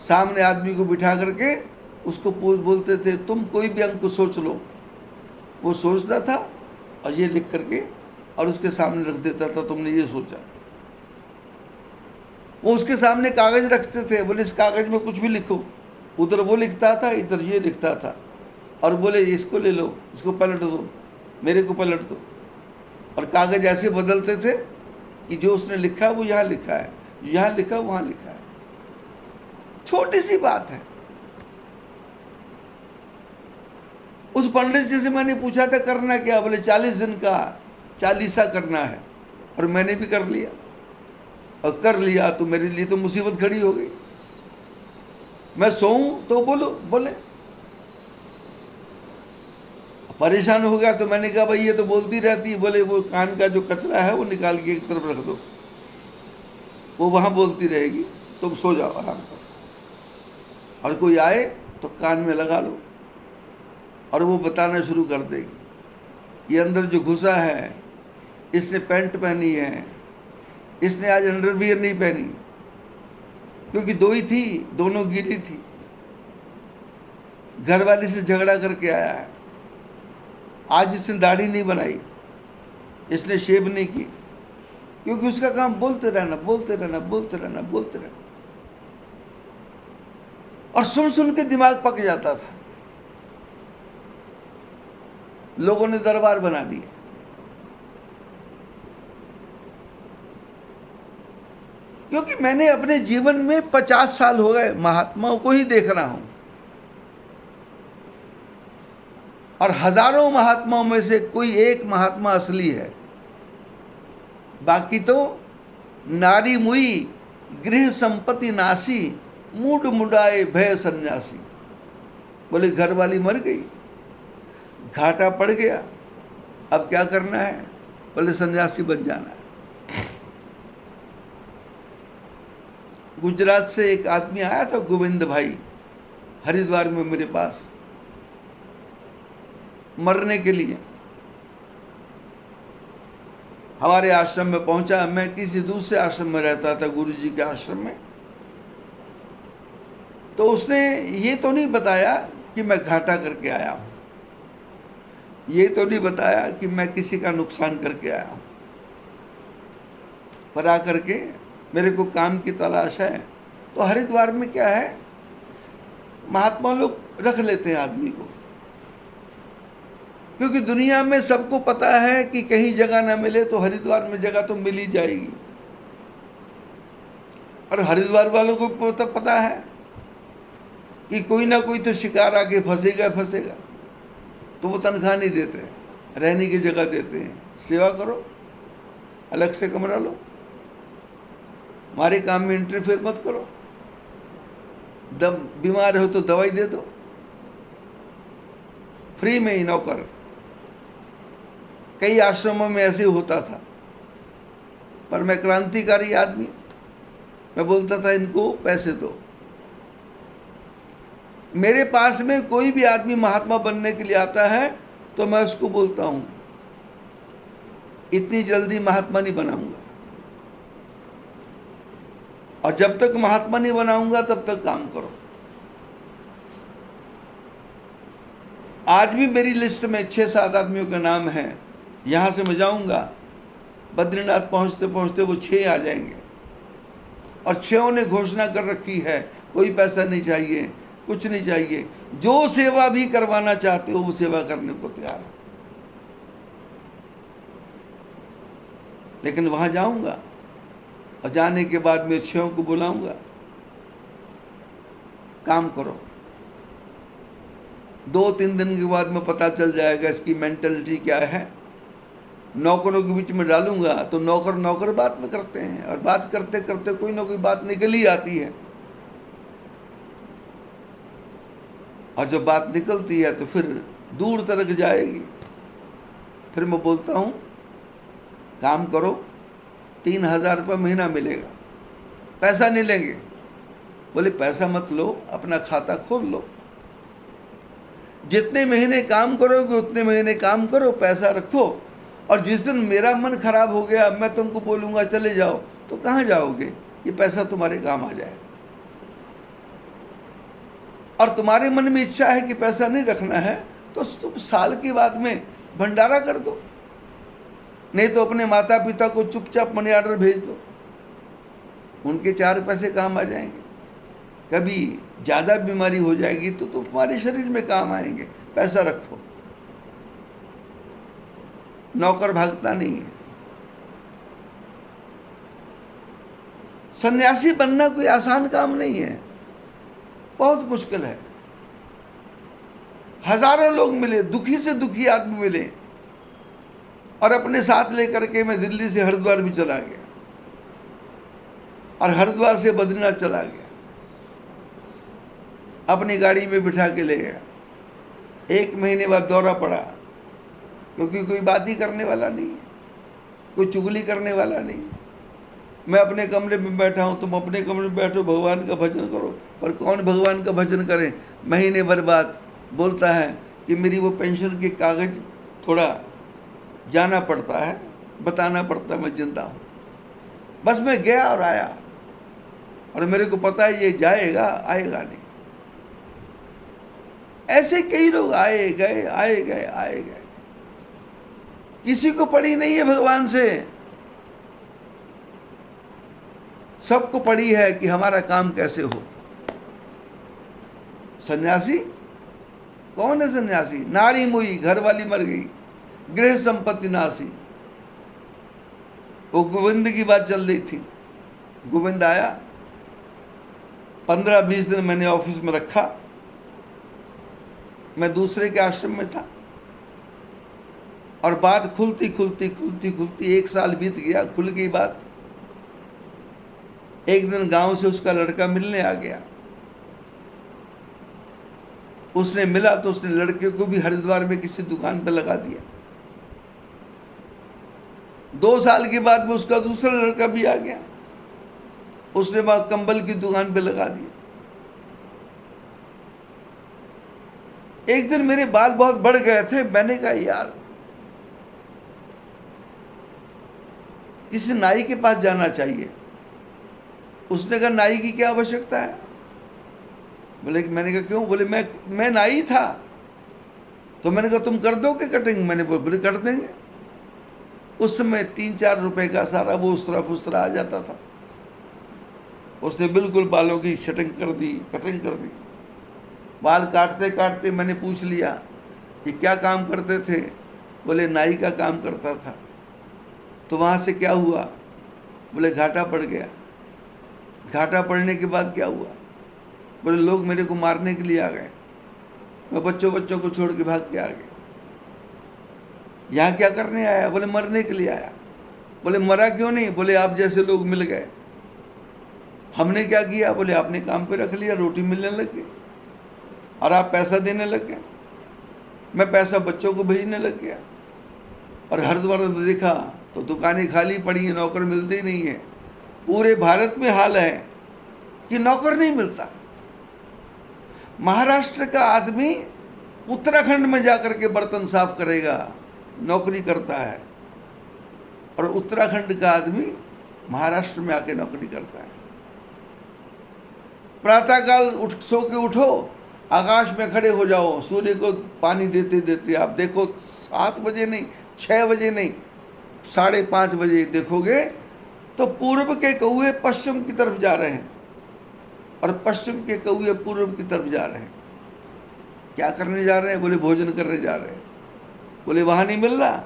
सामने आदमी को बिठा करके उसको बोलते थे, तुम कोई भी अंक सोच लो, वो सोचता था और ये लिख करके और उसके सामने रख देता था, तुमने ये सोचा। वो उसके सामने कागज रखते थे, बोले इस कागज में कुछ भी लिखो, उधर वो लिखता था, इधर ये लिखता था, और बोले इसको ले लो, इसको पलट दो, मेरे को पलट दो, और कागज ऐसे बदलते थे कि जो उसने लिखा वो यहाँ लिखा है, जो यहाँ लिखा वहाँ लिखा है। छोटी सी बात है। उस पंडित जी से मैंने पूछा था करना क्या, बोले 40 दिन का चालीसा करना है, और मैंने भी कर लिया, और कर लिया तो मेरे लिए तो मुसीबत खड़ी हो गई। मैं सोऊं तो बोले परेशान हो गया, तो मैंने कहा भाई ये तो बोलती रहती है, बोले वो कान का जो कचरा है वो निकाल के एक तरफ रख दो, वो वहाँ बोलती रहेगी, तुम सो जाओ आराम करो, और कोई आए तो कान में लगा लो, और वो बताना शुरू कर देगी। ये अंदर जो घुसा है, इसने पैंट पहनी है, इसने आज अंडरवियर नहीं पहनी, क्योंकि 2 ही थी, दोनों गिरी थी, घरवाली से झगड़ा करके आया है। आज इसने दाढ़ी नहीं बनाई, इसने शेव नहीं की, क्योंकि उसका काम बोलते रहना, और सुन सुन के दिमाग पक जाता था। लोगों ने दरबार बना दिए। क्योंकि मैंने अपने जीवन में 50 साल हो गए महात्माओं को ही देख रहा हूं, और हजारों महात्माओं में से कोई एक महात्मा असली है, बाकी तो नारी मुई गृह संपत्ति नासी, मूड मुडाए भय सन्यासी। बोले घर वाली मर गई, घाटा पड़ गया, अब क्या करना है? बोले सन्यासी बन जाना है। गुजरात से एक आदमी आया था, गोविंद भाई, हरिद्वार में मेरे पास मरने के लिए। हमारे आश्रम में पहुंचा। मैं किसी दूसरे आश्रम में रहता था, गुरु जी के आश्रम में। तो उसने ये तो नहीं बताया कि मैं घाटा करके आया हूं, ये तो नहीं बताया कि मैं किसी का नुकसान करके आया हूं, पर आकर के मेरे को काम की तलाश है। तो हरिद्वार में क्या है, महात्मा लोग रख लेते हैं आदमी को, क्योंकि दुनिया में सबको पता है कि कहीं जगह ना मिले तो हरिद्वार में जगह तो मिल ही जाएगी। और हरिद्वार वालों को पता है कि कोई ना कोई तो शिकार आके फंसेगा, तो वो तनख्वाह नहीं देते, रहने की जगह देते हैं। सेवा करो, अलग से कमरा लो, हमारे काम में इंटरफेयर मत करो, बीमार हो तो दवाई दे दो, फ्री में ही नौकर। कई आश्रमों में ऐसे होता था, पर मैं क्रांतिकारी आदमी, मैं बोलता था इनको पैसे दो। मेरे पास में कोई भी आदमी महात्मा बनने के लिए आता है तो मैं उसको बोलता हूं इतनी जल्दी महात्मा नहीं बनाऊंगा, और जब तक महात्मा नहीं बनाऊंगा तब तक काम करो। आज भी मेरी लिस्ट में 6-7 आदमियों के नाम हैं। यहां से मैं जाऊंगा, बद्रीनाथ पहुंचते पहुंचते वो 6 आ जाएंगे, और 6 ने घोषणा कर रखी है कोई पैसा नहीं चाहिए, कुछ नहीं चाहिए, जो सेवा भी करवाना चाहते हो वो सेवा करने को तैयार है। लेकिन वहां जाऊंगा और जाने के बाद मैं 6 को बुलाऊंगा, काम करो। 2-3 दिन के बाद में पता चल जाएगा इसकी मेंटलिटी क्या है। नौकरों के बीच में डालूंगा तो नौकर बात में करते हैं, और बात करते करते कोई ना कोई बात निकल ही आती है, और जब बात निकलती है तो फिर दूर तक जाएगी। फिर मैं बोलता हूँ काम करो, 3,000 रुपये महीना मिलेगा, पैसा नहीं लेंगे। बोले पैसा मत लो, अपना खाता खोल लो, जितने महीने काम करोगे उतने महीने काम करो, पैसा रखो, और जिस दिन मेरा मन खराब हो गया मैं तुमको बोलूँगा चले जाओ, तो कहाँ जाओगे? ये पैसा तुम्हारे काम आ जाएगा। और तुम्हारे मन में इच्छा है कि पैसा नहीं रखना है तो तुम साल के बाद में भंडारा कर दो, नहीं तो अपने माता पिता को चुपचाप मनी ऑर्डर भेज दो, उनके 4 पैसे काम आ जाएंगे। कभी ज़्यादा बीमारी हो जाएगी तो तुम्हारे शरीर में काम आएंगे, पैसा रखो। नौकर भागता नहीं है। सन्यासी बनना कोई आसान काम नहीं है, बहुत मुश्किल है। हजारों लोग मिले, दुखी से दुखी आदमी मिले, और अपने साथ लेकर के मैं दिल्ली से हरिद्वार भी चला गया, और हरिद्वार से बद्रीनाथ चला गया, अपनी गाड़ी में बिठा के ले गया। 1 महीने बाद दौरा पड़ा, क्योंकि कोई बात ही करने वाला नहीं, कोई चुगली करने वाला नहीं। मैं अपने कमरे में बैठा हूँ, तुम अपने कमरे में बैठो, भगवान का भजन करो। पर कौन भगवान का भजन करे? महीने भर बाद बोलता है कि मेरी वो पेंशन के कागज थोड़ा जाना पड़ता है, बताना पड़ता है मैं जिंदा हूँ। बस मैं गया और आया, और मेरे को पता है ये जाएगा, आएगा नहीं। ऐसे कई लोग आए गए, आए गए, आए गए, किसी को पड़ी नहीं है भगवान से। सबको पड़ी है कि हमारा काम कैसे हो। सन्यासी कौन है सन्यासी? नारी मुई, घर वाली मर गई, गृह संपत्ति नासी। वो गोविंद की बात चल रही थी। गोविंद आया, 15-20 दिन मैंने ऑफिस में रखा। मैं दूसरे के आश्रम में था और बात खुलती खुलती खुलती खुलती 1 साल बीत गया, खुल गई बात। एक दिन गांव से उसका लड़का मिलने आ गया। उसने मिला तो उसने लड़के को भी हरिद्वार में किसी दुकान पे लगा दिया। 2 साल के बाद में उसका दूसरा लड़का भी आ गया, उसने वहां कंबल की दुकान पे लगा दिया। एक दिन मेरे बाल बहुत बढ़ गए थे, मैंने कहा यार किसी नाई के पास जाना चाहिए। उसने कहा नाई की क्या आवश्यकता है? मैंने कहा क्यों? बोले मैं नाई था। तो मैंने कहा तुम कर दोगे कटिंग? मैंने बोले कर देंगे। उस समय 3-4 रुपए का सारा वो उस्तरा आ जाता था। उसने बिल्कुल बालों की कटिंग कर दी। बाल काटते काटते मैंने पूछ लिया कि क्या काम करते थे? बोले नाई का काम करता था। तो वहाँ से क्या हुआ? बोले घाटा पड़ गया। घाटा पड़ने के बाद क्या हुआ? बोले लोग मेरे को मारने के लिए आ गए, मैं बच्चों को छोड़ के भाग के आ गया। यहाँ क्या करने आया? बोले मरने के लिए आया। बोले मरा क्यों नहीं? बोले आप जैसे लोग मिल गए। हमने क्या किया? बोले आपने काम पे रख लिया, रोटी मिलने लग गई और आप पैसा देने लग गए। मैं पैसा बच्चों को भेजने लग गया और हरिद्वार में देखा तो दुकानें खाली पड़ी हैं, नौकर मिलते ही नहीं है। पूरे भारत में हाल है कि नौकर नहीं मिलता। महाराष्ट्र का आदमी उत्तराखंड में जाकर के बर्तन साफ करेगा, नौकरी करता है, और उत्तराखंड का आदमी महाराष्ट्र में आके नौकरी करता है। प्रातःकाल सो के उठो, आकाश में खड़े हो जाओ, सूर्य को पानी देते देते आप देखो 7 बजे नहीं, 6 बजे नहीं, 5:30 बजे देखोगे तो पूर्व के कौवे पश्चिम की तरफ जा रहे हैं और पश्चिम के कौवे पूर्व की तरफ जा रहे हैं। क्या करने जा रहे हैं? बोले भोजन करने जा रहे हैं। बोले वहाँ नहीं मिल रहा?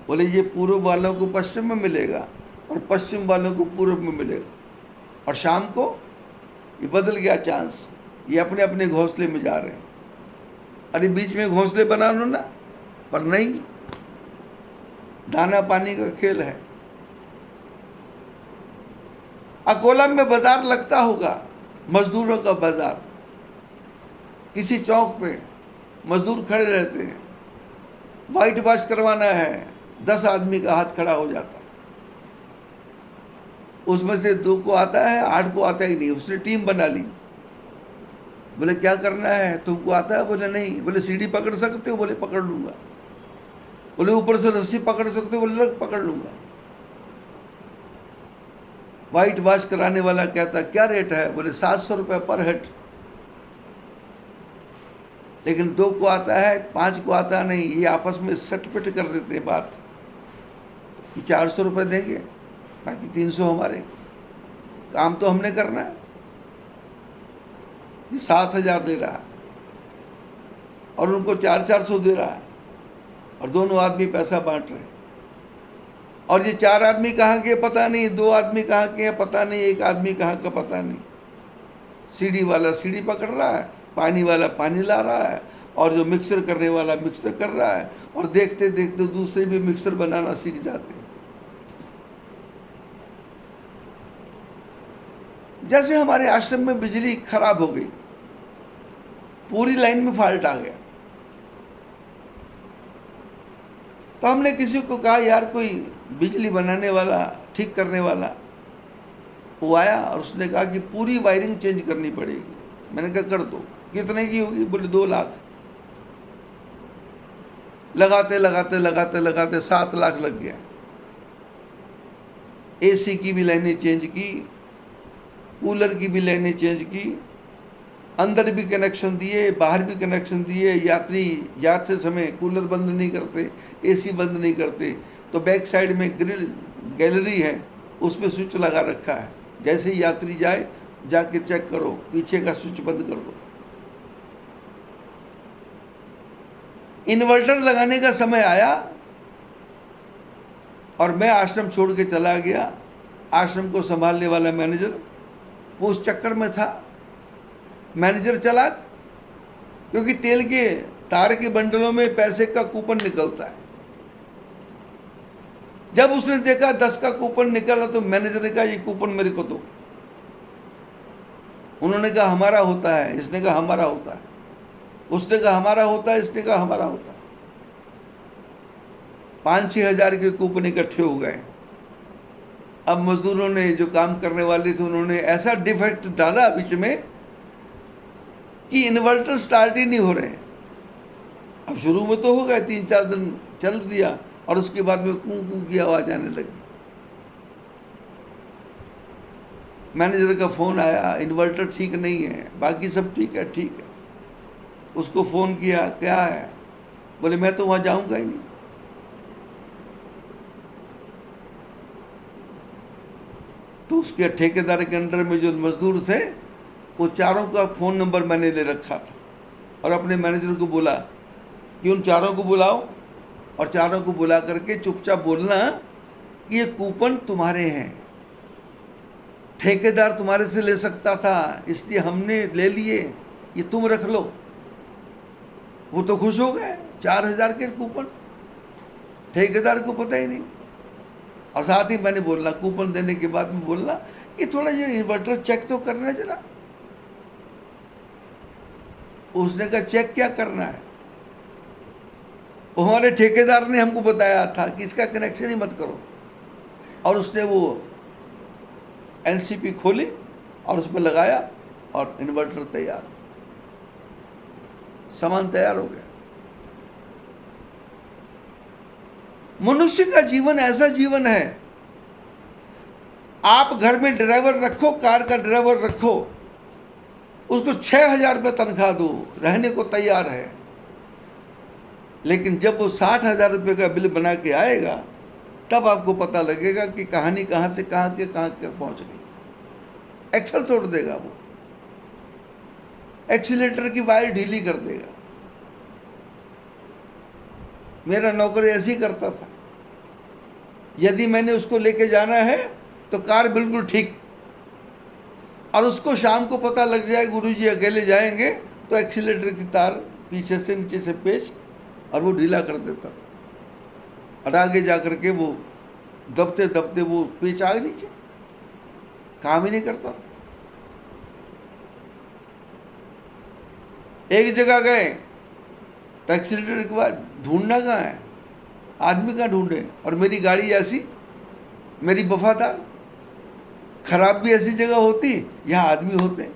बोले ये पूर्व वालों को पश्चिम में मिलेगा और पश्चिम वालों को पूर्व में मिलेगा, और शाम को ये बदल गया चांस, ये अपने अपने घोंसले में जा रहे हैं। अरे बीच में घोंसले बना लो ना, पर नहीं, दाना पानी का खेल है। अकोला में बाजार लगता होगा, मजदूरों का बाजार। किसी चौक पे मजदूर खड़े रहते हैं, वाइट वॉश करवाना है, 10 आदमी का हाथ खड़ा हो जाता है। उसमें से 2 को आता है, 8 को आता ही नहीं। उसने टीम बना ली। बोले क्या करना है? तुमको आता है? बोले नहीं। बोले सीढ़ी पकड़ सकते हो? बोले पकड़ लूंगा। बोले ऊपर से रस्सी पकड़ सकते हो? बोले पकड़ लूंगा। वाइट वॉश कराने वाला कहता क्या रेट है? बोले 700 रुपये पर हेड। लेकिन 2 को आता है, 5 को आता नहीं। ये आपस में सटपिट कर देते हैं बात कि 400 रुपये देंगे, बाकी 300 हमारे। काम तो हमने करना है। ये 7,000 दे रहा है और उनको 400 दे रहा है, और दोनों आदमी पैसा बांट रहे हैं। और ये 4 आदमी कहाँ के पता नहीं, 2 आदमी कहाँ के हैं पता नहीं, 1 आदमी कहाँ का पता नहीं। सीढ़ी वाला सीढ़ी पकड़ रहा है, पानी वाला पानी ला रहा है, और जो मिक्सर करने वाला मिक्सर कर रहा है, और देखते देखते दूसरे भी मिक्सर बनाना सीख जाते हैं। जैसे हमारे आश्रम में बिजली खराब हो गई, पूरी लाइन में फॉल्ट आ गया, तो हमने किसी को कहा यार कोई बिजली बनाने वाला, ठीक करने वाला। वो आया और उसने कहा कि पूरी वायरिंग चेंज करनी पड़ेगी। मैंने कहा कर दो। कितने की होगी? बोले 2 लाख। लगाते लगाते लगाते लगाते 7 लाख लग गया। एसी की भी लाइनें चेंज की, कूलर की भी लाइनें चेंज की, अंदर भी कनेक्शन दिए, बाहर भी कनेक्शन दिए। यात्री यात्रा समय कूलर बंद नहीं करते, एसी बंद नहीं करते, तो बैक साइड में ग्रिल गैलरी है, उसमें स्विच लगा रखा है। जैसे ही यात्री जाए जाके चेक करो, पीछे का स्विच बंद कर दो। इन्वर्टर लगाने का समय आया और मैं आश्रम छोड़ के चला गया। आश्रम को संभालने वाला मैनेजर वो उस चक्कर में था। मैनेजर चला, क्योंकि तेल के तार के बंडलों में पैसे का कूपन निकलता है। जब उसने देखा 10 का कूपन निकला तो मैनेजर ने कहा ये कूपन मेरे को दो। उन्होंने कहा हमारा होता है, इसने कहा हमारा होता है, उसने कहा हमारा होता है, इसने कहा हमारा होता है। 5-6 हजार के कूपन इकट्ठे हो गए। अब मजदूरों ने, जो काम करने वाले थे, उन्होंने ऐसा डिफेक्ट डाला बीच में कि इन्वर्टर स्टार्ट ही नहीं हो रहे। अब शुरू में तो हो गए, 3-4 दिन चल दिया और उसके बाद में कूं कूं की आवाज आने लगी। मैनेजर का फोन आया, इन्वर्टर ठीक नहीं है, बाकी सब ठीक है। ठीक है, उसको फोन किया, क्या है? बोले मैं तो वहां जाऊंगा ही नहीं। तो उसके ठेकेदार के अंडर में जो मजदूर थे, वो चारों का फ़ोन नंबर मैंने ले रखा था और अपने मैनेजर को बोला कि उन चारों को बुलाओ और चारों को बुला करके चुपचाप बोलना कि ये कूपन तुम्हारे हैं, ठेकेदार तुम्हारे से ले सकता था, इसलिए हमने ले लिए, ये तुम रख लो। वो तो खुश हो गए, 4,000 के कूपन, ठेकेदार को पता ही नहीं। और साथ ही मैंने बोलना, कूपन देने के बाद में बोलना कि थोड़ा ये इन्वर्टर चेक तो करना जरा। उसने कहा चेक क्या करना है? हमारे ठेकेदार ने हमको बताया था कि इसका कनेक्शन ही मत करो। और उसने वो एलसीपी खोली और उसमें लगाया और इन्वर्टर तैयार, सामान तैयार हो गया। मनुष्य का जीवन ऐसा जीवन है, आप घर में ड्राइवर रखो, कार का ड्राइवर रखो, उसको 6,000 रुपये तनख्वाह दो, रहने को तैयार है। लेकिन जब वो 60,000 रुपये का बिल बना के आएगा, तब आपको पता लगेगा कि कहानी कहाँ से कहाँ के पहुँच गई। एक्सल तोड़ देगा वो, एक्सीलेटर की वायर ढीली कर देगा। मेरा नौकर ऐसे ही करता था। यदि मैंने उसको लेके जाना है तो कार बिल्कुल ठीक, और उसको शाम को पता लग जाए गुरुजी अकेले जाएंगे, तो एक्सीलेटर की तार पीछे से नीचे से पेच और वो ढीला कर देता था, और आगे जा करके वो दबते दबते वो पेच आगे नीचे, काम ही नहीं करता था। एक जगह गए तो एक्सीलेटर के बाद ढूंढना कहाँ है, आदमी कहाँ ढूंढे, और मेरी गाड़ी ऐसी, मेरी वफादार, खराब भी ऐसी जगह होती, यहाँ आदमी होते।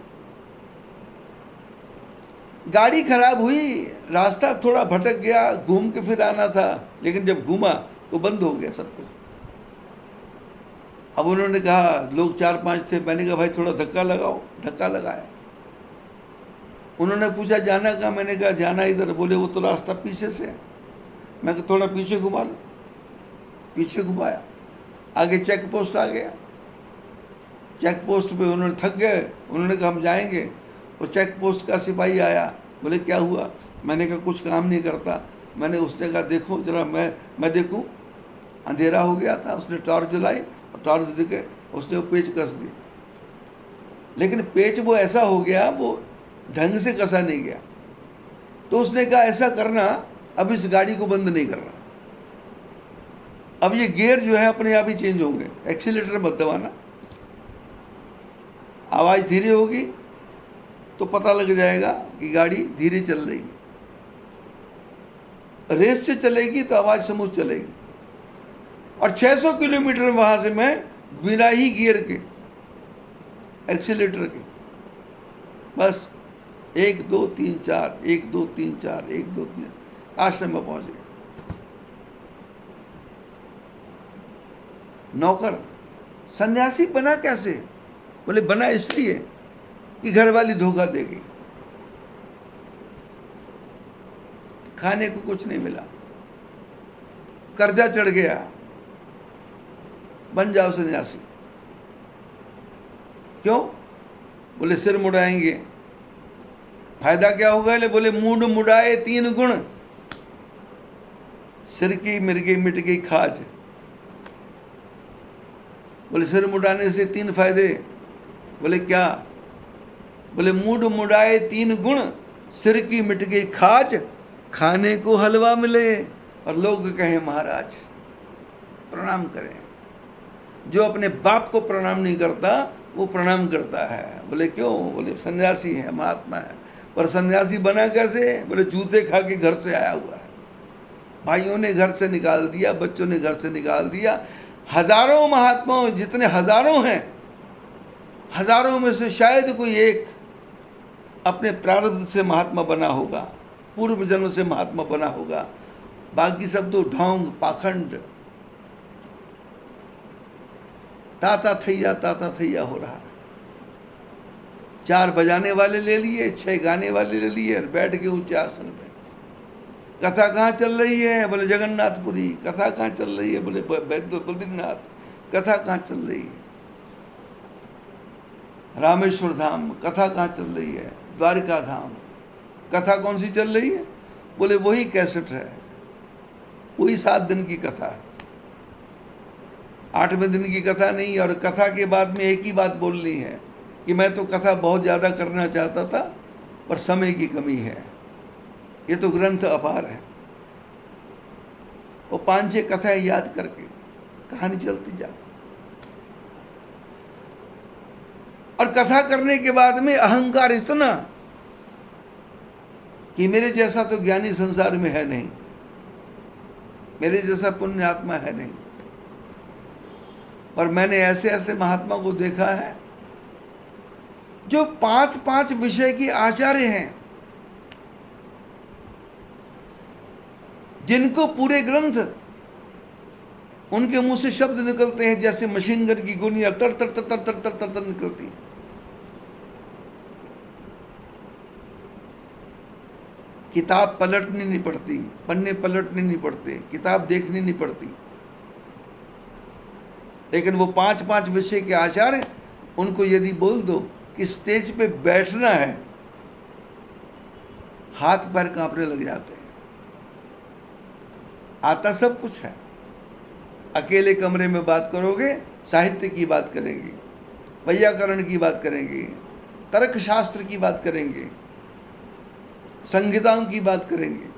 गाड़ी खराब हुई, रास्ता थोड़ा भटक गया, घूम के फिर आना था, लेकिन जब घूमा तो बंद हो गया सब कुछ। अब उन्होंने कहा, लोग 4-5 थे, मैंने कहा भाई थोड़ा धक्का लगाओ, धक्का लगाया। उन्होंने पूछा जाना कहाँ, मैंने कहा जाना इधर। बोले वो तो रास्ता पीछे से है। मैं कहा थोड़ा पीछे घुमा लो, पीछे घुमाया, आगे चेक पोस्ट आ गया। चेक पोस्ट पे उन्होंने थक गए, उन्होंने कहा हम जाएंगे। वो चेक पोस्ट का सिपाही आया, बोले क्या हुआ? मैंने कहा कुछ काम नहीं करता। मैंने उसने कहा देखो जरा, मैं देखूं। अंधेरा हो गया था, उसने टॉर्च जलाई और टॉर्च दिखे, उसने वो पेच कस दी, लेकिन पेच वो ऐसा हो गया, वो ढंग से कसा नहीं गया। तो उसने कहा ऐसा करना, अब इस गाड़ी को बंद नहीं करना, अब ये गियर जो है अपने आप ही चेंज होंगे, एक्सीलेटर मत दबाना, आवाज़ धीरे होगी तो पता लग जाएगा कि गाड़ी धीरे चल रही है, रेस से चलेगी तो आवाज़ स्मूथ चलेगी। और 600 किलोमीटर वहाँ से मैं बिना ही गियर के, एक्सीलेटर के, बस 1 2 3 4 1 2 3 4 1 2 3 आश्रम में पहुँच गया। नौकर सन्यासी बना कैसे? बोले बना इसलिए कि घरवाली धोखा देगी, खाने को कुछ नहीं मिला, कर्जा चढ़ गया, बन जाओ सन्यासी। क्यों? बोले सिर मुड़ाएंगे। फायदा क्या होगा? बोले मूड मुड़ाए 3 गुण, सिर की मिर्गी मिट गई खाज। बोले सिर मुड़ाने से 3 फायदे। बोले क्या? बोले मूड मुड़ाए 3 गुण, सिर की मिट गई खाज, खाने को हलवा मिले और लोग कहें महाराज। प्रणाम करें। जो अपने बाप को प्रणाम नहीं करता वो प्रणाम करता है। बोले क्यों? बोले सन्यासी है, महात्मा है। पर सन्यासी बना कैसे? बोले जूते खा के घर से आया हुआ है, भाइयों ने घर से निकाल दिया, बच्चों ने घर से निकाल दिया। हजारों महात्माओं, जितने हजारों हैं, हजारों में से शायद कोई एक अपने प्रारब्ध से महात्मा बना होगा, पूर्व जन्म से महात्मा बना होगा। बाकी सब तो ढोंग पाखंड, ताता थैया हो रहा है। 4 बजाने वाले ले लिए, 6 गाने वाले ले लिए और बैठ के ऊंचे आसन पे। कथा कहाँ चल रही है? बोले जगन्नाथपुरी। कथा कहाँ चल रही है? बोले बद्रीनाथ। कथा कहाँ चल रही है? रामेश्वर धाम। कथा कहाँ चल रही है? द्वारिका धाम। कथा कौन सी चल रही है? बोले वही कैसेट है, वही 7 दिन की कथा है, 8वें दिन की कथा नहीं। और कथा के बाद में एक ही बात बोलनी है कि मैं तो कथा बहुत ज़्यादा करना चाहता था पर समय की कमी है। ये तो ग्रंथ अपार है। वो 5-6 कथाएं याद करके कहानी चलती जाती। और कथा करने के बाद में अहंकार इतना कि मेरे जैसा तो ज्ञानी संसार में है नहीं, मेरे जैसा पुण्य आत्मा है नहीं। पर मैंने ऐसे ऐसे महात्मा को देखा है जो 5-5 विषय के आचार्य हैं, जिनको पूरे ग्रंथ उनके मुंह से शब्द निकलते हैं जैसे मशीन गन की गोलियां तर तर तर तर तर तर तर तर निकलती हैं। किताब पलटनी नहीं पड़ती, पन्ने पलटने नहीं पड़ते, किताब देखनी नहीं पड़ती। लेकिन वो 5-5 विषय के आचार्य, उनको यदि बोल दो कि स्टेज पे बैठना है, हाथ पैर कांपने लग जाते हैं। आता सब कुछ है। अकेले कमरे में बात करोगे, साहित्य की बात करेंगे, वैयाकरण की बात करेंगे, तर्क शास्त्र की बात करेंगे, संहिताओं की बात करेंगे।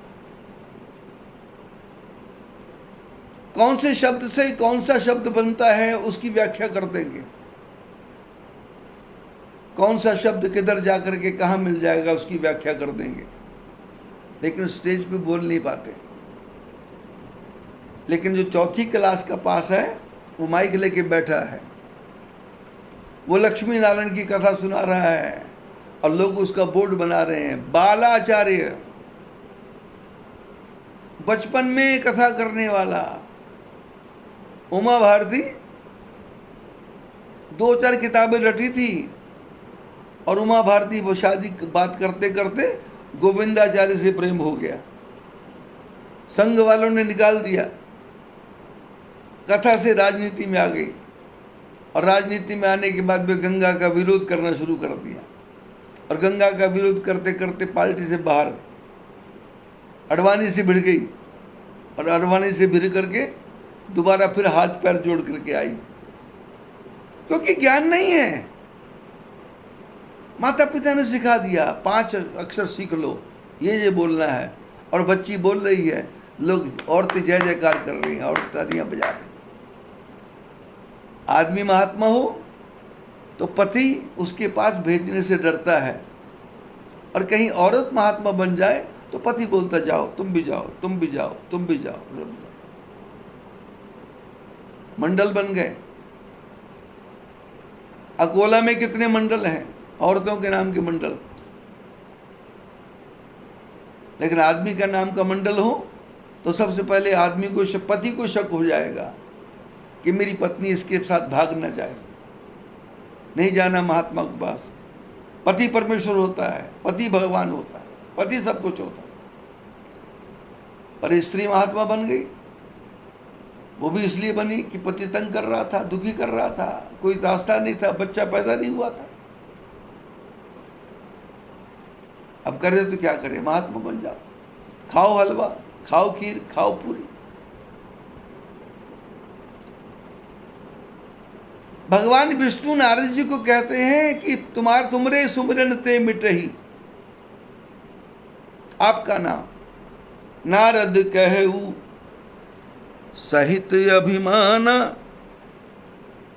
कौन से शब्द से कौन सा शब्द बनता है उसकी व्याख्या कर देंगे। कौन सा शब्द किधर जाकर के कहाँ मिल जाएगा उसकी व्याख्या कर देंगे। लेकिन स्टेज पे बोल नहीं पाते। लेकिन जो 4थी क्लास का पास है वो माइक लेके बैठा है, वो लक्ष्मी नारायण की कथा सुना रहा है और लोग उसका बोर्ड बना रहे हैं। बालाचार्य, बचपन में कथा करने वाला। उमा भारती 2-4 किताबें रटी थी और उमा भारती वो शादी बात करते करते गोविंदाचार्य से प्रेम हो गया। संघ वालों ने निकाल दिया, कथा से राजनीति में आ गई और राजनीति में आने के बाद वे गंगा का विरोध करना शुरू कर दिया और गंगा का विरोध करते करते पार्टी से बाहर अडवाणी से भिड़ गई और अडवाणी से भिड़ करके दोबारा फिर हाथ पैर जोड़ करके आई, क्योंकि ज्ञान नहीं है। माता पिता ने सिखा दिया 5 अक्षर सीख लो, ये बोलना है, और बच्ची बोल रही है, लोग औरतें जय जयकार कर रही हैं, औरतें तालियां बजा रही। आदमी महात्मा हो तो पति उसके पास भेजने से डरता है, और कहीं औरत महात्मा बन जाए तो पति बोलता जाओ, तुम भी जाओ, तुम भी जाओ, तुम भी जाओ। मंडल बन गए। अकोला में कितने मंडल हैं, औरतों के नाम के मंडल। लेकिन आदमी का नाम का मंडल हो तो सबसे पहले आदमी को, पति को शक हो जाएगा कि मेरी पत्नी इसके साथ भाग न जाए। नहीं जाना महात्मा के पास। पति परमेश्वर होता है, पति भगवान होता है, पति सब कुछ होता है। पर स्त्री महात्मा बन गई, वो भी इसलिए बनी कि पति तंग कर रहा था, दुखी कर रहा था, कोई रास्ता नहीं था, बच्चा पैदा नहीं हुआ था। अब करे तो क्या करे, महात्मा बन जाओ। खाओ हलवा, खाओ खीर, खाओ पूरी, भगवान विष्णु नारद जी को कहते हैं कि तुमरे सुमिरन ते मिटही आपका नाम। नारद कहऊ सहित अभिमान,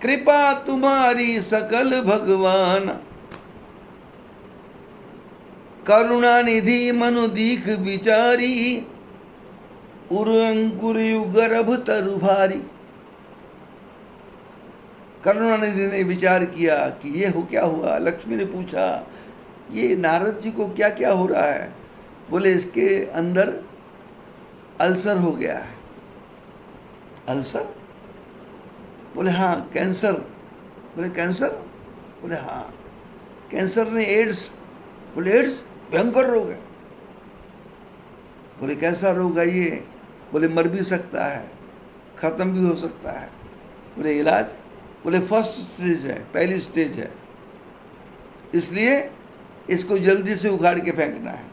कृपा तुम्हारी सकल भगवान। करुणा निधि मनु दीख विचारी, उर अंकुर गर्भ तरु भारी। करुणानिधि ने विचार किया कि ये हो क्या हुआ। लक्ष्मी ने पूछा ये नारद जी को क्या क्या हो रहा है। बोले इसके अंदर अल्सर हो गया है। अल्सर? बोले हाँ। कैंसर? बोले कैंसर? बोले हाँ। कैंसर ने एड्स? बोले एड्स भयंकर रोग है। बोले कैसा रोग है ये? बोले मर भी सकता है, खत्म भी हो सकता है। बोले इलाज? बोले फर्स्ट स्टेज है, पहली स्टेज है, इसलिए इसको जल्दी से उखाड़ के फेंकना है।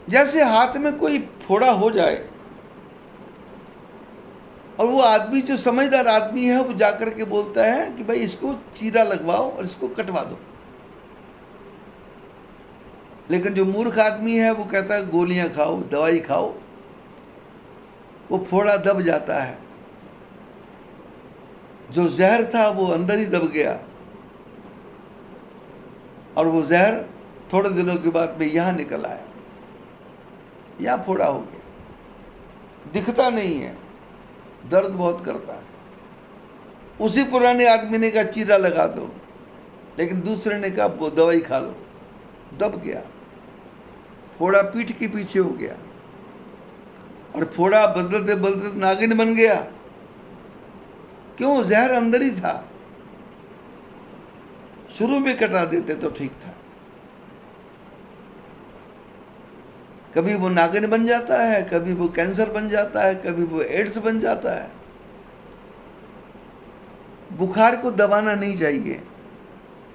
जैसे हाथ में कोई फोड़ा हो जाए और वो आदमी जो समझदार आदमी है वो जाकर के बोलता है कि भाई इसको चीरा लगवाओ और इसको कटवा दो। लेकिन जो मूर्ख आदमी है वो कहता है गोलियां खाओ, दवाई खाओ। वो फोड़ा दब जाता है, जो जहर था वो अंदर ही दब गया और वो जहर थोड़े दिनों के बाद में यहाँ निकल आया, यहाँ फोड़ा हो गया। दिखता नहीं है, दर्द बहुत करता है। उसी पुराने आदमी ने कहा चीरा लगा दो, लेकिन दूसरे ने कहा वो दवाई खा लो। दब गया, फोड़ा पीठ के पीछे हो गया और फोड़ा बदलते बदलते नागिन बन गया। क्यों? जहर अंदर ही था। शुरू में कटा देते तो ठीक था। कभी वो नागिन बन जाता है, कभी वो कैंसर बन जाता है, कभी वो एड्स बन जाता है। बुखार को दबाना नहीं चाहिए,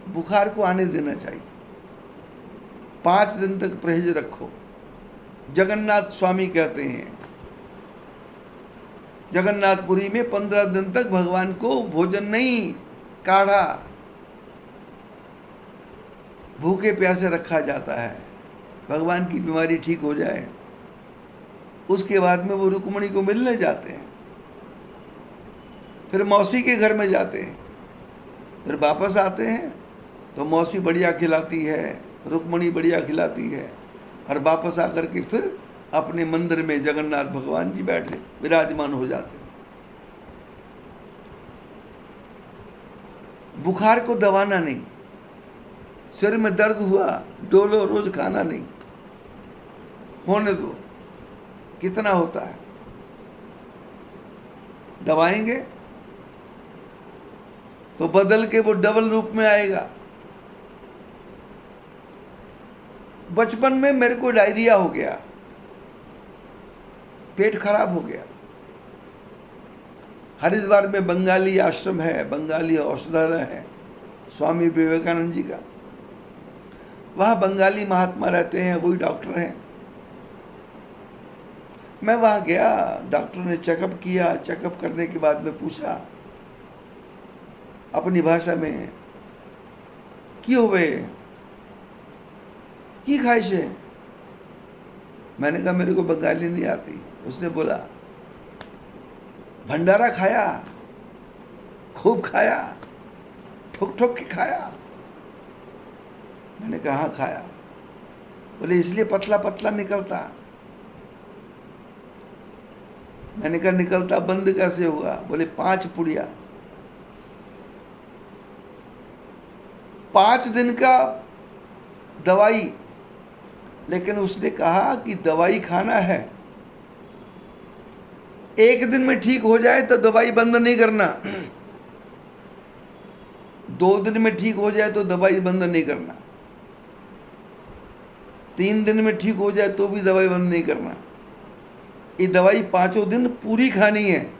बुखार को आने देना चाहिए। 5 दिन तक परहेज रखो। जगन्नाथ स्वामी कहते हैं जगन्नाथपुरी में 15 दिन तक भगवान को भोजन नहीं, काढ़ा भूखे प्यासे रखा जाता है। भगवान की बीमारी ठीक हो जाए, उसके बाद में वो रुक्मणी को मिलने जाते हैं, फिर मौसी के घर में जाते हैं, फिर वापस आते हैं तो मौसी बढ़िया खिलाती है, रुक्मणी बढ़िया खिलाती है, और वापस आकर के फिर अपने मंदिर में जगन्नाथ भगवान जी बैठे विराजमान हो जाते। बुखार को दबाना नहीं, सिर में दर्द हुआ डोलो, रोज खाना नहीं, होने दो। कितना होता है? दबाएंगे तो बदल के वो डबल रूप में आएगा। बचपन में मेरे को डायरिया हो गया, पेट खराब हो गया। हरिद्वार में बंगाली आश्रम है, बंगाली औषधालय है स्वामी विवेकानंद जी का। वहाँ बंगाली महात्मा रहते हैं, वही डॉक्टर हैं। मैं वहाँ गया, डॉक्टर ने चेकअप किया। चेकअप करने के बाद में पूछा अपनी भाषा में, क्यों हुए, की ख्वाहिश है? मैंने कहा मेरे को बंगाली नहीं आती। उसने बोला भंडारा खाया, खूब खाया, ठुक ठुक के खाया। मैंने कहा हाँ खाया। बोले इसलिए पतला पतला निकलता। मैंने कहा निकलता बंद कैसे हुआ? बोले 5 पुड़िया, 5 दिन का दवाई। लेकिन उसने कहा कि दवाई खाना है, 1 दिन में ठीक हो जाए तो दवाई बंद नहीं करना, 2 दिन में ठीक हो जाए तो दवाई बंद नहीं करना, 3 दिन में ठीक हो जाए तो भी दवाई बंद नहीं करना। ये दवाई 5 दिन पूरी खानी है।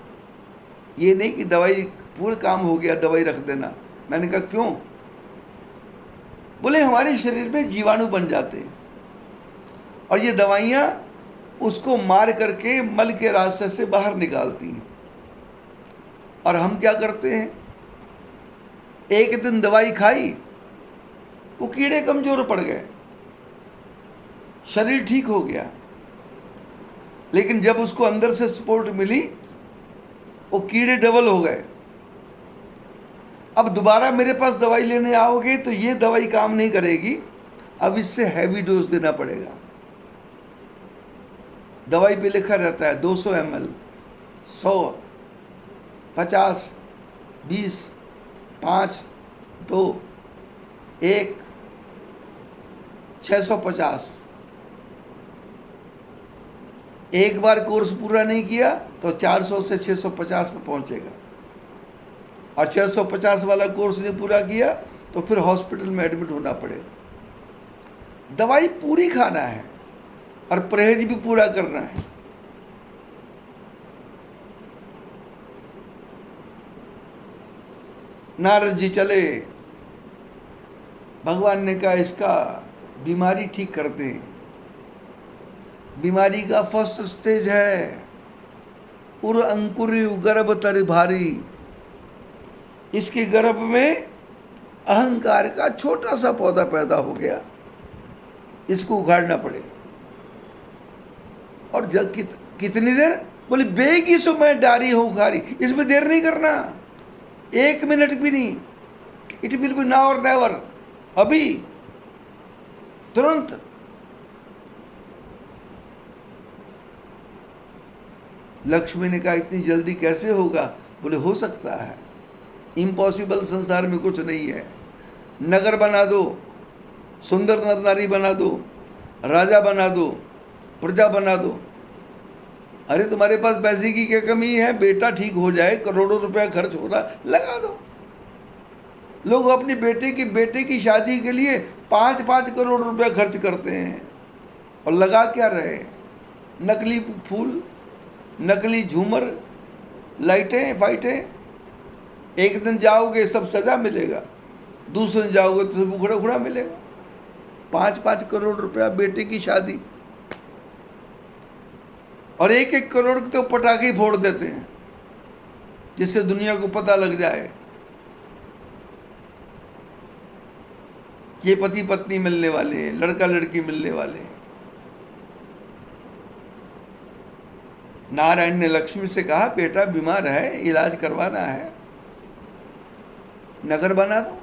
ये नहीं कि दवाई पूरा काम हो गया दवाई रख देना। मैंने कहा क्यों? बोले हमारे शरीर में जीवाणु बन जाते हैं और ये दवाइयाँ उसको मार करके मल के रास्ते से बाहर निकालती हैं। और हम क्या करते हैं, एक दिन दवाई खाई, वो कीड़े कमजोर पड़ गए, शरीर ठीक हो गया, लेकिन जब उसको अंदर से सपोर्ट मिली वो कीड़े डबल हो गए। अब दोबारा मेरे पास दवाई लेने आओगे तो ये दवाई काम नहीं करेगी, अब इससे हैवी डोज देना पड़ेगा। दवाई पे लिखा रहता है 200 ml, 100, 50, 20, 5, 2, 1, 650। एक बार कोर्स पूरा नहीं किया तो 400 से 650 पे पहुंचेगा, और 650 वाला कोर्स नहीं पूरा किया तो फिर हॉस्पिटल में एडमिट होना पड़ेगा। दवाई पूरी खाना है और परहेज भी पूरा करना है। नारद जी चले, भगवान ने कहा इसका बीमारी ठीक कर दें। बीमारी का फर्स्ट स्टेज है उर अंकुरी गर्भ तर भारी। इसके गर्भ में अहंकार का छोटा सा पौधा पैदा हो गया, इसको उखाड़ना पड़ेगा। और जब कितनी देर, बोले बेगी सो मैं डारी हूं उखाड़ी। इसमें देर नहीं करना, 1 मिनट भी नहीं। इट विल बी नाउ और नेवर, अभी तुरंत। लक्ष्मी ने कहा इतनी जल्दी कैसे होगा? बोले हो सकता है, इम्पॉसिबल संसार में कुछ नहीं है। नगर बना दो, सुंदर नर नारी बना दो, राजा बना दो, प्रजा बना दो। अरे तुम्हारे पास पैसे की क्या कमी है? बेटा ठीक हो जाए, करोड़ों रुपया खर्च हो रहा, लगा दो। लोग अपनी बेटे की शादी के लिए 5-5 करोड़ रुपया खर्च करते हैं, और लगा क्या रहे? नकली फूल, नकली झूमर, लाइटें फाइटें। एक दिन जाओगे सब सजा मिलेगा, दूसरे दिन जाओगे तो सब उखड़ा उखड़ा मिलेगा। 5-5 करोड़ रुपया बेटे की शादी, और 1-1 करोड़ के तो पटाखे फोड़ देते हैं जिससे दुनिया को पता लग जाए कि ये पति पत्नी मिलने वाले हैं, लड़का लड़की मिलने वाले हैं। नारायण ने लक्ष्मी से कहा बेटा बीमार है, इलाज करवाना है, नगर बना दो।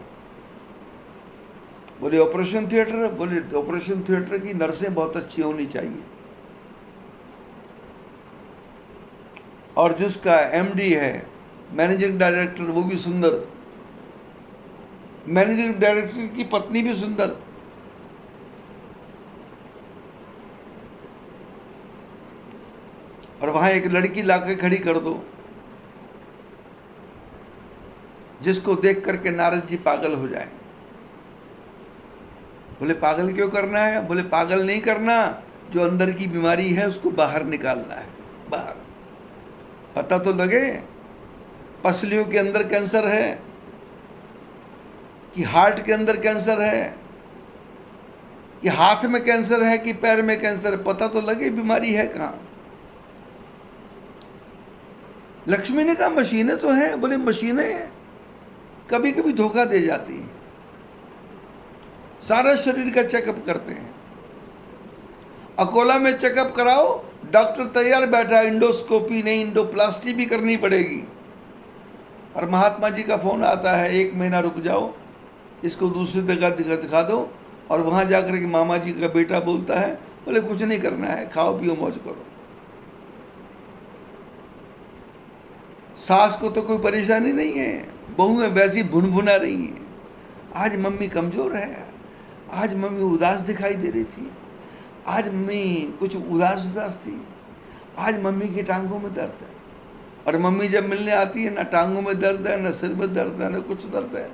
बोले ऑपरेशन थिएटर? बोले ऑपरेशन थिएटर की नर्सें बहुत अच्छी होनी चाहिए, और जिसका एमडी है, मैनेजिंग डायरेक्टर, वो भी सुंदर, मैनेजिंग डायरेक्टर की पत्नी भी सुंदर। और वहां एक लड़की लाके खड़ी कर दो जिसको देख करके नारद जी पागल हो जाए। बोले पागल क्यों करना है? बोले पागल नहीं करना, जो अंदर की बीमारी है उसको बाहर निकालना है। बाहर पता तो लगे, पसलियों के अंदर कैंसर है कि हार्ट के अंदर कैंसर है, कि हाथ में कैंसर है कि पैर में कैंसर है, पता तो लगे बीमारी है कहाँ। लक्ष्मी ने कहा मशीनें तो हैं। बोले मशीनें कभी कभी धोखा दे जाती हैं, सारा शरीर का चेकअप करते हैं। अकोला में चेकअप कराओ, डॉक्टर तैयार बैठा है, इंडोस्कोपी नहीं इंडोप्लास्टी भी करनी पड़ेगी। और महात्मा जी का फोन आता है 1 महीना रुक जाओ, इसको दूसरी जगह दिखा दो। और वहाँ जाकर के मामा जी का बेटा बोलता है, बोले कुछ नहीं करना है, खाओ पियो मौज करो। सास को तो कोई परेशानी नहीं है, बहुएं वैसी भुनभुना रही हैं। आज मम्मी कमज़ोर है, आज मम्मी उदास दिखाई दे रही थी, आज मम्मी कुछ उदास थी, आज मम्मी की टांगों में दर्द है। और मम्मी जब मिलने आती है ना टांगों में दर्द है, ना सिर में दर्द है, ना कुछ दर्द है।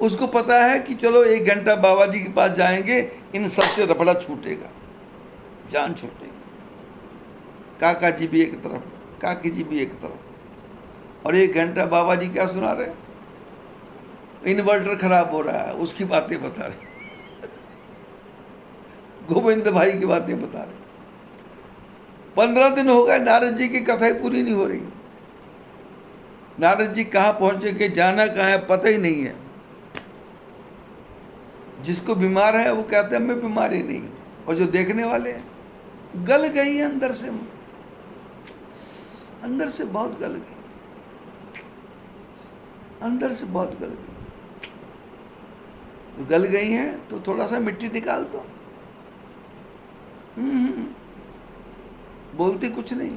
उसको पता है कि चलो 1 घंटा बाबा जी के पास जाएंगे, इन सबसे रफड़ा छूटेगा, जान छूटेगी। काका जी भी एक तरफ, काकी जी भी एक तरफ, और 1 घंटा बाबा जी क्या सुना रहे? इन्वर्टर खराब हो रहा है उसकी बातें बता रहे, गोविंद भाई की बातें बता रहे। 15 दिन हो गए नारद जी की कथाएं पूरी नहीं हो रही। नारद जी कहाँ पहुंचे कि जाना कहाँ है पता ही नहीं है। जिसको बीमार है वो कहते हैं मैं बीमार ही नहीं, और जो देखने वाले हैं गल गई है अंदर से, अंदर से बहुत गल गई, अंदर से बहुत गल गई। तो गल गई हैं तो थोड़ा सा मिट्टी निकाल दो। बोलती कुछ नहीं,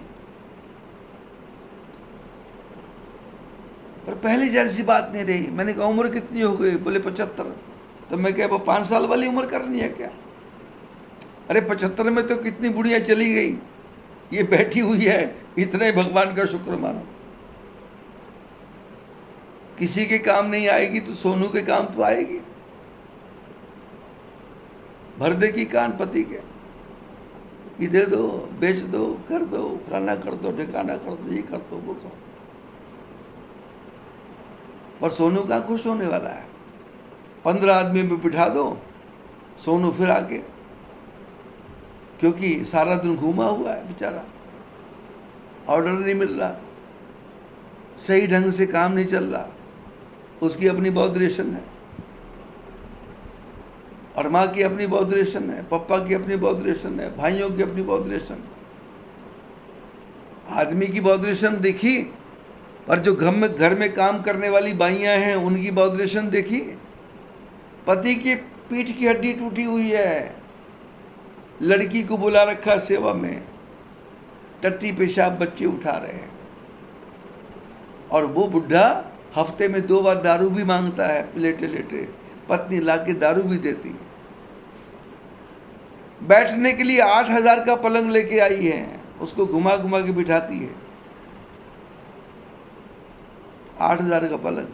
पर पहले जैसी बात नहीं रही। मैंने कहा उम्र कितनी हो गई? बोले 75। तो मैं क्या 5 साल वाली उम्र करनी है क्या? अरे 75 में तो कितनी बुढ़िया चली गई, ये बैठी हुई है, इतना ही भगवान का शुक्र मानो। किसी के काम नहीं आएगी तो सोनू के काम तो आएगी। भर देगी कान पति के कि दे दो, बेच दो, कर दो, फलाना कर दो, ठिकाना कर दो, ये कर दो, वो कर दो। पर सोनू कहाँ खुश होने वाला है? 15 आदमी में बिठा दो, सोनू फिर आके, क्योंकि सारा दिन घूमा हुआ है बेचारा, ऑर्डर नहीं मिल रहा, सही ढंग से काम नहीं चल रहा, उसकी अपनी बॉडरेशन है, और माँ की अपनी बॉडरेशन है, पापा की अपनी बॉडरेशन है, भाइयों की अपनी बॉडरेशन। आदमी की बॉडरेशन देखी, पर जो घर में काम करने वाली बाइयाँ हैं उनकी बॉडरेशन देखी। पति की पीठ की हड्डी टूटी हुई है, लड़की को बुला रखा सेवा में, टट्टी पेशाब बच्चे उठा रहे हैं, और वो बुढ़ा हफ्ते में 2 बार दारू भी मांगता है, लेटे लेटे पत्नी लाके दारू भी देती है। बैठने के लिए 8,000 का पलंग लेके आई है, उसको घुमा घुमा के बिठाती है। 8,000 का पलंग।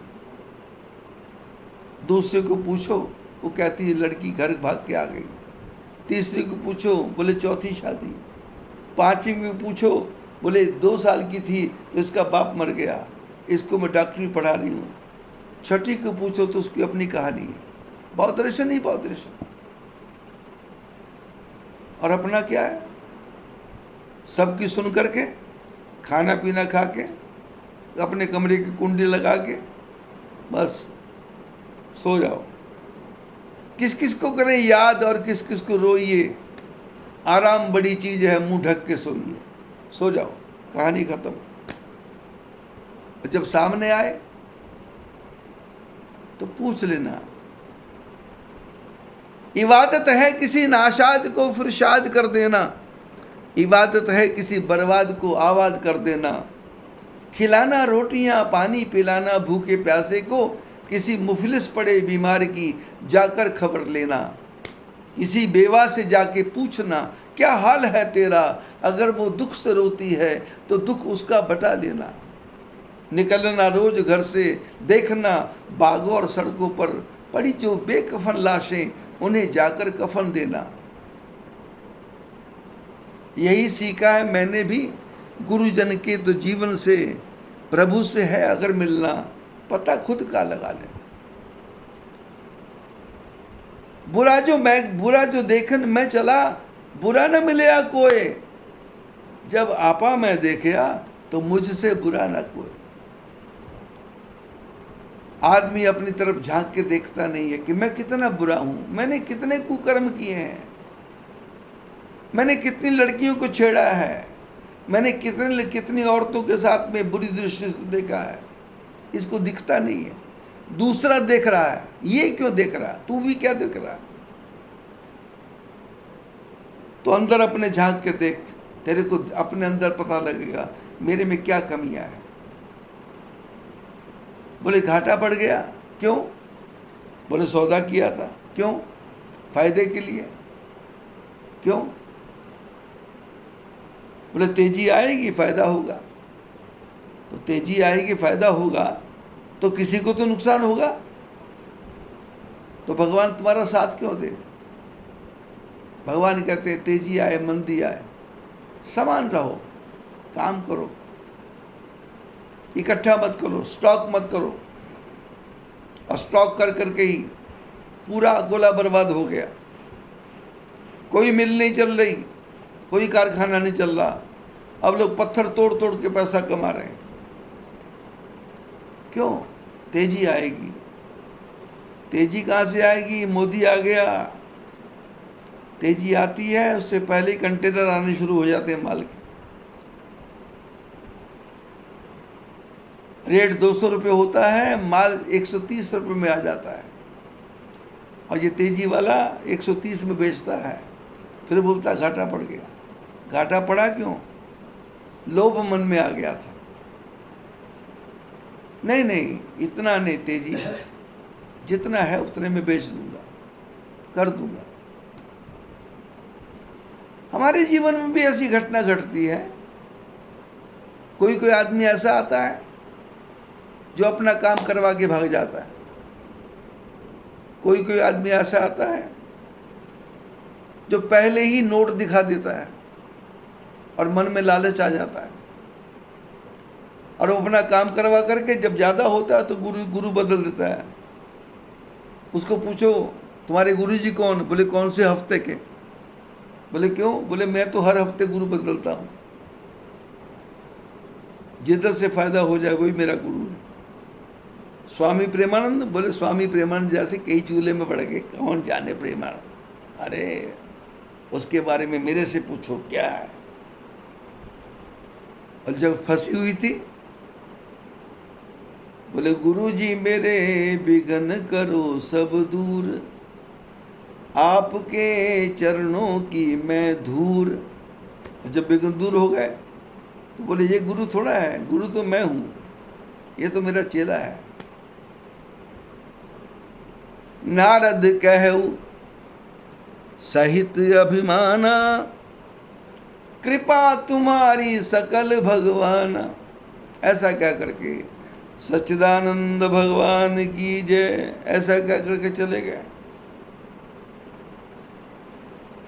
दूसरे को पूछो, वो कहती है लड़की घर भाग के आ गई। तीसरे को पूछो, बोले चौथी शादी। 5वीं में पूछो, बोले 2 साल की थी तो इसका बाप मर गया, इसको मैं डॉक्टरी पढ़ा रही हूँ। 6ठी को पूछो तो उसकी अपनी कहानी है। बॉडरेशन ही बॉडरेशन। और अपना क्या है? सबकी सुन करके, खाना पीना खा के, अपने कमरे की कुंडी लगा के बस सो जाओ। किस किस को करें याद और किस किस को रोइए। आराम बड़ी चीज है, मुंह ढक के सोइए, सो जाओ, कहानी खत्म। जब सामने आए तो पूछ लेना। इबादत है किसी नाशाद को फिर शाद कर देना, इबादत है किसी बर्बाद को आबाद कर देना। खिलाना रोटियां, पानी पिलाना भूखे प्यासे को, किसी मुफलिस पड़े बीमार की जाकर खबर लेना। किसी बेवा से जाके पूछना क्या हाल है तेरा, अगर वो दुख से रोती है तो दुख उसका बटा लेना। निकलना रोज घर से, देखना बागों और सड़कों पर पड़ी जो बेकफन लाशें, उन्हें जाकर कफन देना। यही सीखा है मैंने भी गुरुजन के तो जीवन से, प्रभु से है अगर मिलना पता खुद का लगा लेना। बुरा जो देखन मैं चला, बुरा न मिलया कोई, जब आपा मैं देखा तो मुझसे बुरा न कोई। आदमी अपनी तरफ झांक के देखता नहीं है कि मैं कितना बुरा हूं, मैंने कितने कुकर्म किए हैं, मैंने कितनी लड़कियों को छेड़ा है, मैंने कितनी औरतों के साथ में बुरी दृष्टि से देखा है। इसको दिखता नहीं है, दूसरा देख रहा है। ये क्यों देख रहा है? तू भी क्या देख रहा है? तो अंदर अपने झांक के देख, तेरे को अपने अंदर पता लगेगा मेरे में क्या कमियां हैं। बोले घाटा पड़ गया, क्यों? बोले सौदा किया था, क्यों? फायदे के लिए, क्यों? बोले तेजी आएगी फायदा होगा, तो तेजी आएगी फायदा होगा तो किसी को तो नुकसान होगा, तो भगवान तुम्हारा साथ क्यों दे? भगवान कहते हैं तेजी आए मंदी आए समान रहो, काम करो, इकट्ठा मत करो, स्टॉक मत करो। और स्टॉक कर करके ही पूरा गोला बर्बाद हो गया। कोई मिल नहीं चल रही, कोई कारखाना नहीं चल रहा, अब लोग पत्थर तोड़ तोड़ के पैसा कमा रहे हैं। क्यों? तेजी आएगी। तेजी कहाँ से आएगी? मोदी आ गया, तेजी आती है, उससे पहले ही कंटेनर आने शुरू हो जाते हैं माल के। रेट 200 रुपये होता है, माल 130 रुपये में आ जाता है, और ये तेजी वाला 130 में बेचता है, फिर बोलता घाटा पड़ गया। घाटा पड़ा क्यों? लोभ मन में आ गया था। नहीं नहीं, इतना नहीं तेजी है, जितना है उतने में बेच दूंगा, कर दूंगा। हमारे जीवन में भी ऐसी घटना घटती है। कोई कोई आदमी ऐसा आता है जो अपना काम करवा के भाग जाता है। कोई कोई आदमी ऐसा आता है जो पहले ही नोट दिखा देता है और मन में लालच आ जाता है, और वो अपना काम करवा करके जब ज़्यादा होता है तो गुरु बदल देता है। उसको पूछो तुम्हारे गुरुजी कौन? बोले कौन से हफ्ते के? बोले क्यों? बोले मैं तो हर हफ्ते गुरु बदलता हूँ, जिधर से फायदा हो जाए वही मेरा गुरु है। स्वामी प्रेमानंद? बोले स्वामी प्रेमानंद जैसे कई चूल्हे में पड़ गए, कौन जाने प्रेमानंद। अरे उसके बारे में मेरे से पूछो क्या है। और जब फंसी हुई थी, बोले गुरुजी मेरे विघ्न करो सब दूर, आपके चरणों की मैं धूर। जब विघ्न दूर हो गए तो बोले ये गुरु थोड़ा है, गुरु तो मैं हूं, ये तो मेरा चेला है। नारद कहु सहित अभिमाना, कृपा तुम्हारी सकल भगवान। ऐसा क्या करके सच्चिदानंद भगवान की जय, ऐसा क्या करके चले गए।